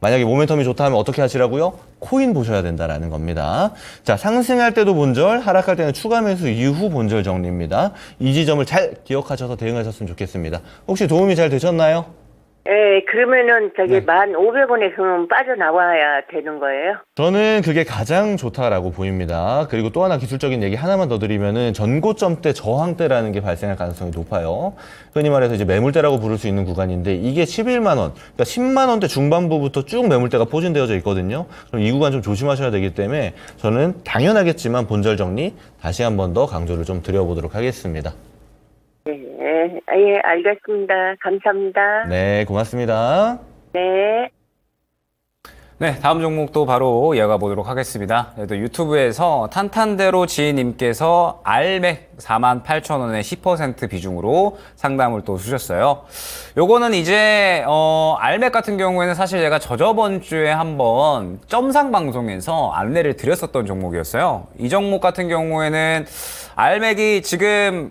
만약에 모멘텀이 좋다 하면 어떻게 하시라고요? 코인 보셔야 된다라는 겁니다. 자, 상승할 때도 본절, 하락할 때는 추가 매수 이후 본절 정리입니다. 이 지점을 잘 기억하셔서 대응하셨으면 좋겠습니다. 혹시 도움이 잘 되셨나요? 예, 그러면은 1,500원에 그러면 빠져나와야 되는 거예요? 저는 그게 가장 좋다라고 보입니다. 그리고 또 하나 기술적인 얘기 하나만 더 드리면은 전고점대, 저항대라는 게 발생할 가능성이 높아요. 흔히 말해서 이제 매물대라고 부를 수 있는 구간인데 이게 11만 원, 그러니까 10만 원대 중반부부터 쭉 매물대가 포진되어져 있거든요. 그럼 이 구간 좀 조심하셔야 되기 때문에 저는 당연하겠지만 본절 정리 다시 한 번 더 강조를 좀 드려보도록 하겠습니다. 예, 알겠습니다. 감사합니다. 네, 고맙습니다. 네. 네, 다음 종목도 바로 이어가 보도록 하겠습니다. 또 유튜브에서 탄탄대로 지인님께서 알맥 48,000원에 10% 비중으로 상담을 또 주셨어요. 요거는 이제 알맥 같은 경우에는 사실 제가 저저번 주에 한번 점상 방송에서 안내를 드렸었던 종목이었어요. 이 종목 같은 경우에는 알맥이 지금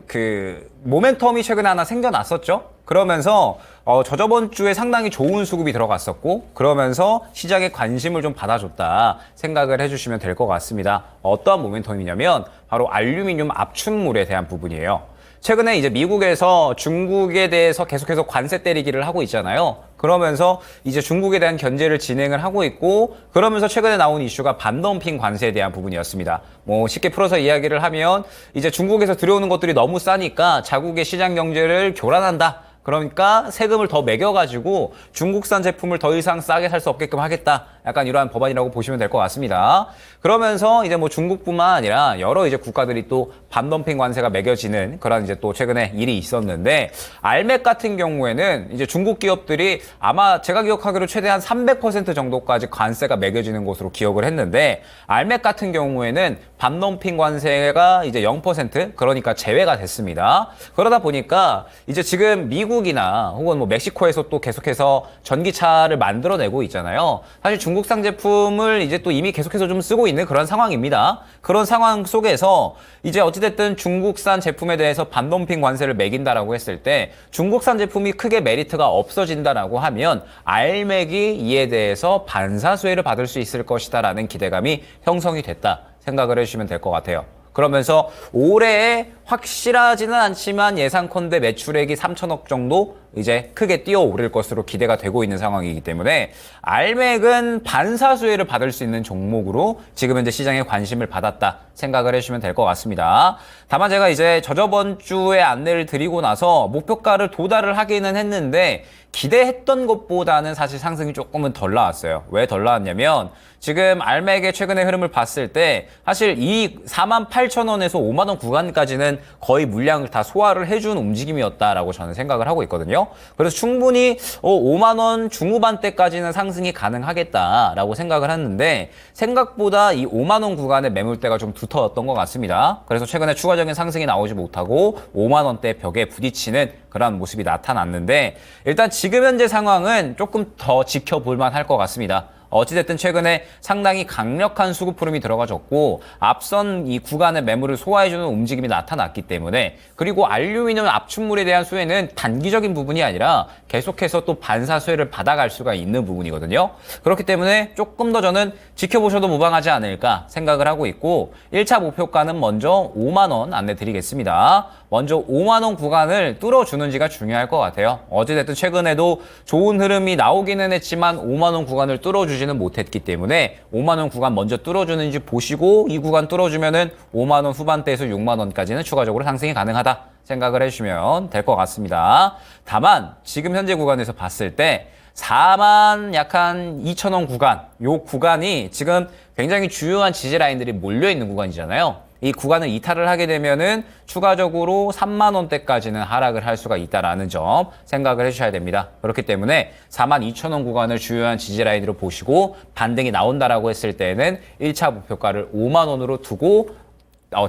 모멘텀이 최근에 하나 생겨났었죠. 그러면서 저저번 주에 상당히 좋은 수급이 들어갔었고, 그러면서 시장에 관심을 좀 받아줬다 생각을 해주시면 될 것 같습니다. 어떠한 모멘텀이냐면 바로 알루미늄 압축물에 대한 부분이에요. 최근에 이제 미국에서 중국에 대해서 계속해서 관세 때리기를 하고 있잖아요. 그러면서 이제 중국에 대한 견제를 진행을 하고 있고, 그러면서 최근에 나온 이슈가 반덤핑 관세에 대한 부분이었습니다. 뭐 쉽게 풀어서 이야기를 하면 이제 중국에서 들여오는 것들이 너무 싸니까 자국의 시장 경제를 교란한다. 그러니까 세금을 더 매겨가지고 중국산 제품을 더 이상 싸게 살 수 없게끔 하겠다. 약간 이러한 법안이라고 보시면 될 것 같습니다. 그러면서 이제 뭐 중국뿐만 아니라 여러 이제 국가들이 또 반덤핑 관세가 매겨지는 그런 이제 또 최근에 일이 있었는데, 알맥 같은 경우에는 이제 중국 기업들이 아마 제가 기억하기로 최대한 300% 정도까지 관세가 매겨지는 것으로 기억을 했는데, 알맥 같은 경우에는 반덤핑 관세가 이제 0% 그러니까 제외가 됐습니다. 그러다 보니까 이제 지금 미국이나 혹은 뭐 멕시코에서 또 계속해서 전기차를 만들어내고 있잖아요. 사실 중국산 제품을 이제 또 이미 계속해서 좀 쓰고 있는 그런 상황입니다. 그런 상황 속에서 이제 어찌됐든 중국산 제품에 대해서 반덤핑 관세를 매긴다라고 했을 때 중국산 제품이 크게 메리트가 없어진다라고 하면 알맥이 이에 대해서 반사수혜를 받을 수 있을 것이다라는 기대감이 형성이 됐다 생각을 해주시면 될 것 같아요. 그러면서 올해에 확실하지는 않지만 예상컨대 매출액이 3천억 정도 이제 크게 뛰어오를 것으로 기대가 되고 있는 상황이기 때문에 알맥은 반사수혜를 받을 수 있는 종목으로 지금 현재 시장에 관심을 받았다 생각을 해주시면 될 것 같습니다. 다만 제가 이제 저저번 주에 안내를 드리고 나서 목표가를 도달을 하기는 했는데 기대했던 것보다는 사실 상승이 조금은 덜 나왔어요. 왜 덜 나왔냐면 지금 알맥의 최근의 흐름을 봤을 때 사실 이 48,000원에서 5만 원 구간까지는 거의 물량을 다 소화를 해준 움직임이었다라고 저는 생각을 하고 있거든요. 그래서 충분히 5만 원 중후반대까지는 상승이 가능하겠다라고 생각을 했는데 생각보다 이 5만 원 구간의 매물대가 좀 두터웠던 것 같습니다. 그래서 최근에 추가적인 상승이 나오지 못하고 5만 원대 벽에 부딪히는 그런 모습이 나타났는데 일단 지금 현재 상황은 조금 더 지켜볼 만할 것 같습니다. 어찌됐든 최근에 상당히 강력한 수급 흐름이 들어가졌고 앞선 이 구간의 매물을 소화해주는 움직임이 나타났기 때문에 그리고 알루미늄 압축물에 대한 수혜는 단기적인 부분이 아니라 계속해서 또 반사 수혜를 받아갈 수가 있는 부분이거든요. 그렇기 때문에 조금 더 저는 지켜보셔도 무방하지 않을까 생각을 하고 있고 1차 목표가는 먼저 5만 원 안내 드리겠습니다. 먼저 5만 원 구간을 뚫어주는지가 중요할 것 같아요. 어찌됐든 최근에도 좋은 흐름이 나오기는 했지만 5만 원 구간을 뚫어주지는 못했기 때문에 5만 원 구간 먼저 뚫어주는지 보시고 이 구간 뚫어주면은 5만 원 후반대에서 6만 원까지는 추가적으로 상승이 가능하다 생각을 해주시면 될 것 같습니다. 다만 지금 현재 구간에서 봤을 때 4만 약한 2천 원 구간, 요 구간이 지금 굉장히 주요한 지지 라인들이 몰려 있는 구간이잖아요. 이 구간을 이탈을 하게 되면은 추가적으로 3만 원대까지는 하락을 할 수가 있다라는 점 생각을 해주셔야 됩니다. 그렇기 때문에 4만 2천 원 구간을 주요한 지지 라인으로 보시고 반등이 나온다라고 했을 때는 1차 목표가를 5만 원으로 두고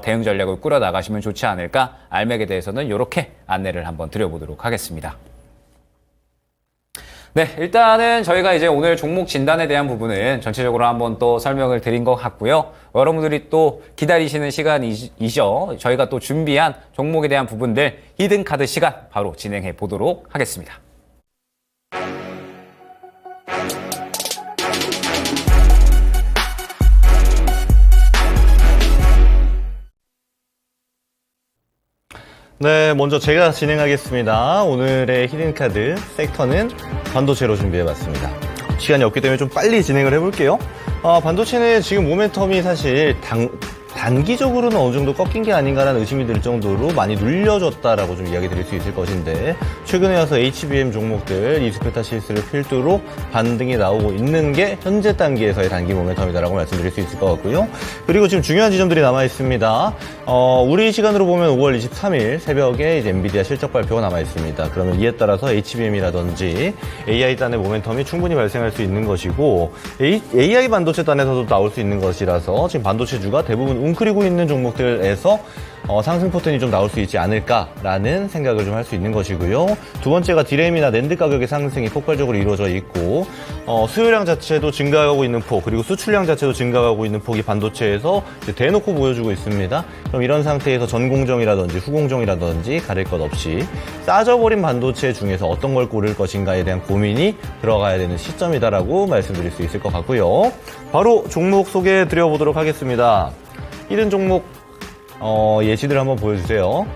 대응 전략을 꾸려 나가시면 좋지 않을까. 알맥에 대해서는 이렇게 안내를 한번 드려보도록 하겠습니다. 네, 일단은 저희가 이제 오늘 종목 진단에 대한 부분은 전체적으로 한번 또 설명을 드린 것 같고요. 여러분들이 또 기다리시는 시간이죠. 저희가 또 준비한 종목에 대한 부분들 히든카드 시간 바로 진행해 보도록 하겠습니다. 네, 먼저 제가 진행하겠습니다. 오늘의 히든카드 섹터는 반도체로 준비해봤습니다. 시간이 없기 때문에 좀 빨리 진행을 해볼게요. 반도체는 지금 모멘텀이 사실 단기적으로는 어느 정도 꺾인 게 아닌가라는 의심이 들 정도로 많이 눌려졌다라고 좀 이야기 드릴 수 있을 것인데 최근에 와서 HBM 종목들 이스페타시스를 필두로 반등이 나오고 있는 게 현재 단계에서의 단기 모멘텀이다라고 말씀드릴 수 있을 것 같고요. 그리고 지금 중요한 지점들이 남아 있습니다. 우리 시간으로 보면 5월 23일 새벽에 이제 엔비디아 실적 발표가 남아 있습니다. 그러면 이에 따라서 HBM이라든지 AI 단의 모멘텀이 충분히 발생할 수 있는 것이고 AI 반도체 단에서도 나올 수 있는 것이라서 지금 반도체주가 대부분 웅크리고 있는 종목들에서 상승 패턴이 좀 나올 수 있지 않을까라는 생각을 좀 할 수 있는 것이고요. 두 번째가 디램이나 낸드 가격의 상승이 폭발적으로 이루어져 있고 수요량 자체도 증가하고 있는 폭 그리고 수출량 자체도 증가하고 있는 폭이 반도체에서 이제 대놓고 보여주고 있습니다. 그럼 이런 상태에서 전공정이라든지 후공정이라든지 가릴 것 없이 싸져버린 반도체 중에서 어떤 걸 고를 것인가에 대한 고민이 들어가야 되는 시점이다라고 말씀드릴 수 있을 것 같고요. 바로 종목 소개해 드려보도록 하겠습니다. 이런 종목 예시들 한번 보여주세요.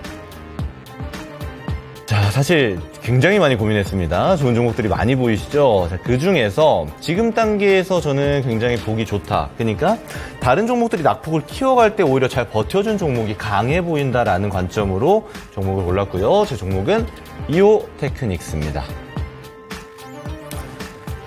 자, 사실 굉장히 많이 고민했습니다. 좋은 종목들이 많이 보이시죠? 자, 그 중에서 지금 단계에서 저는 굉장히 보기 좋다. 그러니까 다른 종목들이 낙폭을 키워갈 때 오히려 잘 버텨준 종목이 강해 보인다라는 관점으로 종목을 골랐고요. 제 종목은 이오테크닉스입니다.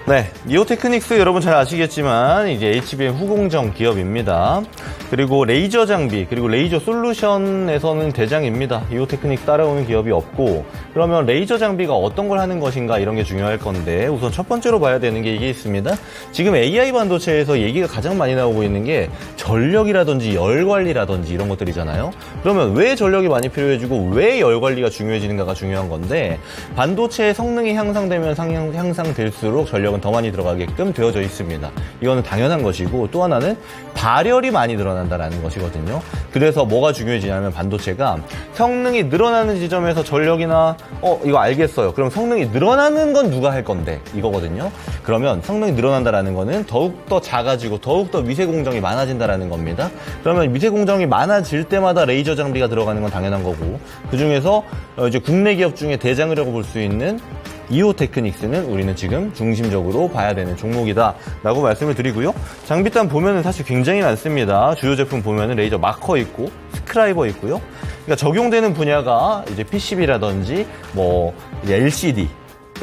네, 이오테크닉스 여러분 잘 아시겠지만 이제 HBM 후공정 기업입니다. 그리고 레이저 장비 그리고 레이저 솔루션에서는 대장입니다. 이오테크닉스 따라오는 기업이 없고 그러면 레이저 장비가 어떤 걸 하는 것인가 이런 게 중요할 건데 우선 첫 번째로 봐야 되는 게 이게 있습니다. 지금 AI 반도체에서 얘기가 가장 많이 나오고 있는 게 전력이라든지 열 관리라든지 이런 것들이잖아요. 그러면 왜 전력이 많이 필요해지고 왜 열 관리가 중요해지는가가 중요한 건데 반도체의 성능이 향상되면 향상될수록 전력을 전력은 더 많이 들어가게끔 되어져 있습니다. 이거는 당연한 것이고 또 하나는 발열이 많이 늘어난다라는 것이거든요. 그래서 뭐가 중요해지냐면 반도체가 성능이 늘어나는 지점에서 전력이나 이거 알겠어요. 그럼 성능이 늘어나는 건 누가 할 건데 이거거든요. 그러면 성능이 늘어난다라는 거는 더욱더 작아지고 더욱더 미세 공정이 많아진다라는 겁니다. 그러면 미세 공정이 많아질 때마다 레이저 장비가 들어가는 건 당연한 거고 그 중에서 이제 국내 기업 중에 대장이라고 볼 수 있는 이오테크닉스는 우리는 지금 중심적으로 봐야 되는 종목이다라고 말씀을 드리고요. 장비단 보면은 사실 굉장히 많습니다. 주요 제품 보면은 레이저 마커 있고 스크라이버 있고요. 그러니까 적용되는 분야가 이제 PCB라든지 뭐 LCD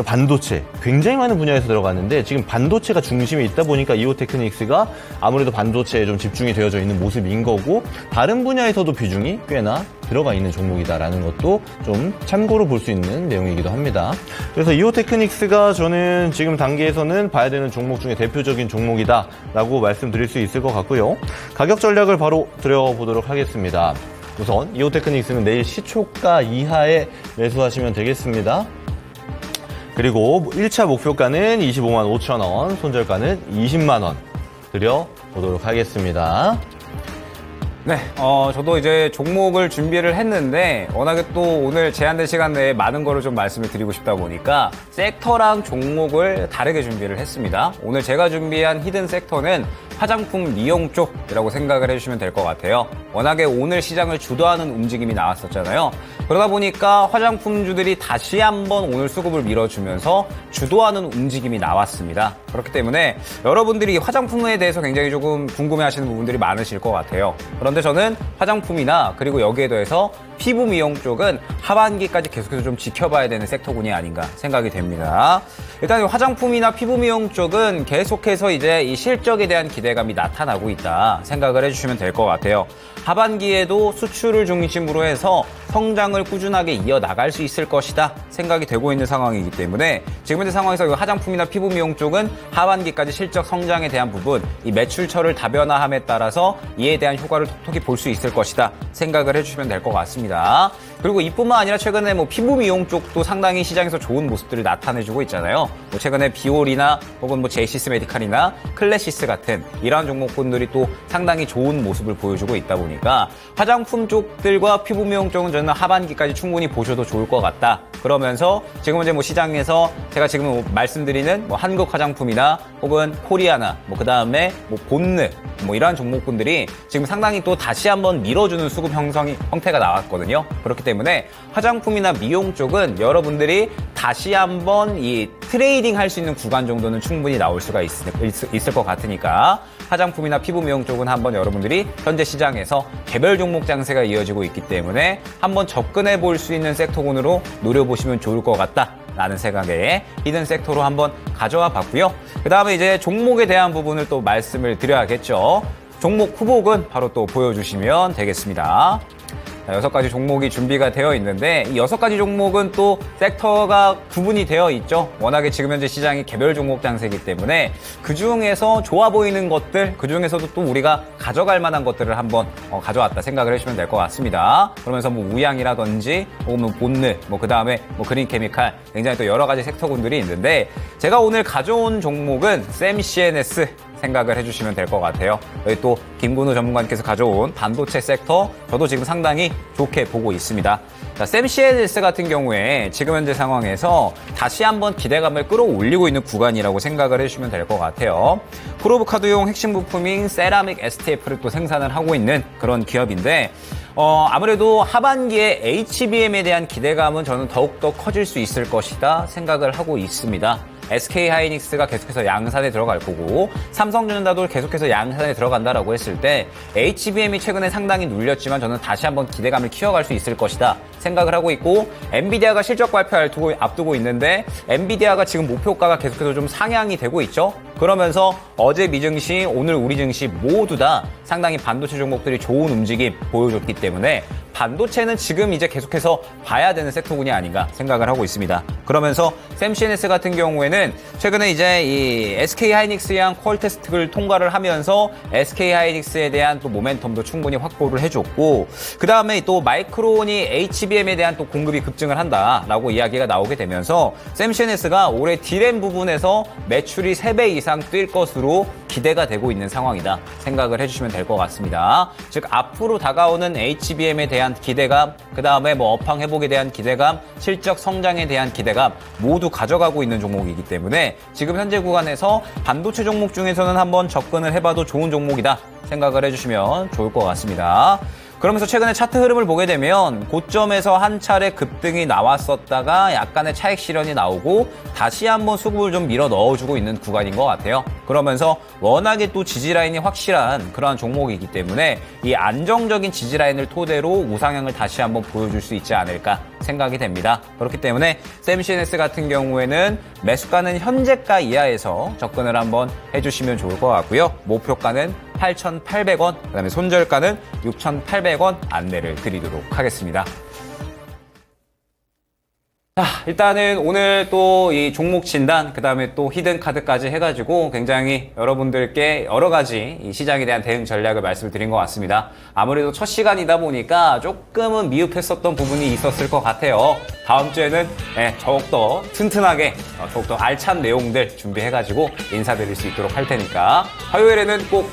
반도체 굉장히 많은 분야에서 들어가는데 지금 반도체가 중심에 있다 보니까 이오테크닉스가 아무래도 반도체에 좀 집중이 되어져 있는 모습인 거고 다른 분야에서도 비중이 꽤나 들어가 있는 종목이다라는 것도 좀 참고로 볼 수 있는 내용이기도 합니다. 그래서 이오테크닉스가 저는 지금 단계에서는 봐야 되는 종목 중에 대표적인 종목이다라고 말씀드릴 수 있을 것 같고요. 가격 전략을 바로 드려보도록 하겠습니다. 우선 이오테크닉스는 내일 시초가 이하에 매수하시면 되겠습니다. 그리고 1차 목표가는 25만 5천 원, 손절가는 20만 원 드려보도록 하겠습니다. 네, 저도 이제 종목을 준비를 했는데 워낙에 또 오늘 제한된 시간 내에 많은 거를 좀 말씀을 드리고 싶다 보니까 섹터랑 종목을 다르게 준비를 했습니다. 오늘 제가 준비한 히든 섹터는 화장품 미용 쪽이라고 생각을 해주시면 될 것 같아요. 워낙에 오늘 시장을 주도하는 움직임이 나왔었잖아요. 그러다 보니까 화장품주들이 다시 한번 오늘 수급을 밀어주면서 주도하는 움직임이 나왔습니다. 그렇기 때문에 여러분들이 화장품에 대해서 굉장히 조금 궁금해하시는 부분들이 많으실 것 같아요. 그런데 저는 화장품이나 그리고 여기에 더해서 피부 미용 쪽은 하반기까지 계속해서 좀 지켜봐야 되는 섹터군이 아닌가 생각이 됩니다. 일단 화장품이나 피부 미용 쪽은 계속해서 이제 이 실적에 대한 기대감이 나타나고 있다 생각을 해주시면 될 것 같아요. 하반기에도 수출을 중심으로 해서 성장을 꾸준하게 이어나갈 수 있을 것이다 생각이 되고 있는 상황이기 때문에 지금 현재 상황에서 이 화장품이나 피부 미용 쪽은 하반기까지 실적 성장에 대한 부분, 이 매출처를 다변화함에 따라서 이에 대한 효과를 톡톡히 볼 수 있을 것이다 생각을 해주시면 될 것 같습니다. 그리고 이뿐만 아니라 최근에 뭐 피부 미용 쪽도 상당히 시장에서 좋은 모습들을 나타내주고 있잖아요. 뭐 최근에 비올이나 혹은 뭐 제이시스 메디칼이나 클래시스 같은 이러한 종목군들이 또 상당히 좋은 모습을 보여주고 있다 보니까 화장품 쪽들과 피부 미용 쪽은 저는 하반기까지 충분히 보셔도 좋을 것 같다. 그러면서 지금 이제 뭐 시장에서 제가 지금 뭐 말씀드리는 뭐 한국 화장품이나 혹은 코리아나 뭐 그다음에 뭐 본느 뭐 이러한 종목군들이 지금 상당히 또 다시 한번 밀어주는 수급 형태가 나왔거든요. 그렇기 때문에 화장품이나 미용 쪽은 여러분들이 다시 한번 이 트레이딩 할 수 있는 구간 정도는 충분히 나올 수가 있을 것 같으니까 화장품이나 피부 미용 쪽은 한번 여러분들이 현재 시장에서 개별 종목 장세가 이어지고 있기 때문에 한번 접근해 볼 수 있는 섹터군으로 노려보시면 좋을 것 같다. 라는 생각에 히든 섹터로 한번 가져와 봤고요. 그 다음에 이제 종목에 대한 부분을 또 말씀을 드려야겠죠. 종목 후복은 바로 또 보여주시면 되겠습니다. 6가지 종목이 준비가 되어 있는데 이 6가지 종목은 또 섹터가 구분이 되어 있죠. 워낙에 지금 현재 시장이 개별 종목 장세이기 때문에 그중에서 좋아 보이는 것들, 그중에서도 또 우리가 가져갈 만한 것들을 한번 가져왔다 생각을 해주시면 될 것 같습니다. 그러면서 뭐 우양이라든지 혹은 뭐 본느, 뭐 그다음에 뭐 그린케미칼 굉장히 또 여러 가지 섹터군들이 있는데 제가 오늘 가져온 종목은 샘 CNS 생각을 해주시면 될 것 같아요. 여기 또 김근우 전문가님께서 가져온 반도체 섹터 저도 지금 상당히 좋게 보고 있습니다. 자, 샘 CNS 같은 경우에 지금 현재 상황에서 다시 한번 기대감을 끌어올리고 있는 구간이라고 생각을 해주시면 될 것 같아요. 프로브카드용 핵심 부품인 세라믹 STF를 또 생산을 하고 있는 그런 기업인데 아무래도 하반기에 HBM에 대한 기대감은 저는 더욱더 커질 수 있을 것이다 생각을 하고 있습니다. SK하이닉스가 계속해서 양산에 들어갈 거고 삼성전자도 계속해서 양산에 들어간다라고 했을 때 HBM이 최근에 상당히 눌렸지만 저는 다시 한번 기대감을 키워갈 수 있을 것이다 생각을 하고 있고 엔비디아가 실적 발표 앞두고 있는데 엔비디아가 지금 목표가가 계속해서 좀 상향이 되고 있죠. 그러면서 어제 미증시, 오늘 우리 증시 모두 다 상당히 반도체 종목들이 좋은 움직임 보여줬기 때문에 반도체는 지금 이제 계속해서 봐야 되는 섹터군이 아닌가 생각을 하고 있습니다. 그러면서 샘CNS 같은 경우에는 최근에 이제 이 SK하이닉스의 퀄 테스트를 통과를 하면서 SK하이닉스에 대한 또 모멘텀도 충분히 확보를 해줬고, 그 다음에 또 마이크론이 HBM에 대한 또 공급이 급증을 한다라고 이야기가 나오게 되면서 샘CNS가 올해 D램 부분에서 매출이 3배 이상 뛸 것으로 기대가 되고 있는 상황이다 생각을 해주시면 될 것 같습니다. 즉 앞으로 다가오는 HBM에 대한 기대감, 그 다음에 뭐 업황 회복에 대한 기대감, 실적 성장에 대한 기대감 모두 가져가고 있는 종목이기 때문에 지금 현재 구간에서 반도체 종목 중에서는 한번 접근을 해봐도 좋은 종목이다 생각을 해주시면 좋을 것 같습니다. 그러면서 최근에 차트 흐름을 보게 되면 고점에서 한 차례 급등이 나왔었다가 약간의 차익 실현이 나오고 다시 한번 수급을 좀 밀어 넣어주고 있는 구간인 것 같아요. 그러면서 워낙에 또 지지라인이 확실한 그러한 종목이기 때문에 이 안정적인 지지라인을 토대로 우상향을 다시 한번 보여줄 수 있지 않을까 생각이 됩니다. 그렇기 때문에 샘CNS 같은 경우에는 매수가는 현재가 이하에서 접근을 한번 해주시면 좋을 것 같고요. 목표가는 8,800원, 그다음에 손절가는 6,800원 안내를 드리도록 하겠습니다. 자, 일단은 오늘 또 이 종목 진단, 그 다음에 또 히든 카드까지 해가지고 굉장히 여러분들께 여러 가지 이 시장에 대한 대응 전략을 말씀을 드린 것 같습니다. 아무래도 첫 시간이다 보니까 조금은 미흡했었던 부분이 있었을 것 같아요. 다음 주에는 더욱더 튼튼하게, 더욱더 알찬 내용들 준비해가지고 인사드릴 수 있도록 할 테니까 화요일에는 꼭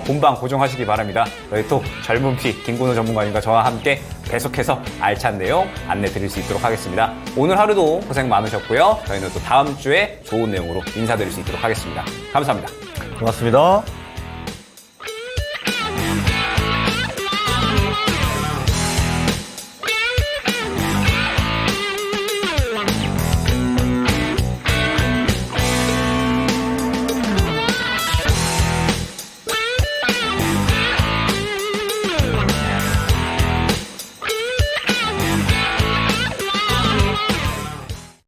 본방 고정하시기 바랍니다. 저희 또 젊은 피 김근호 전문가님과 저와 함께 계속해서 알찬 내용 안내 드릴 수 있도록 하겠습니다. 오늘 하루도 고생 많으셨고요. 저희는 또 다음 주에 좋은 내용으로 인사드릴 수 있도록 하겠습니다. 감사합니다. 고맙습니다.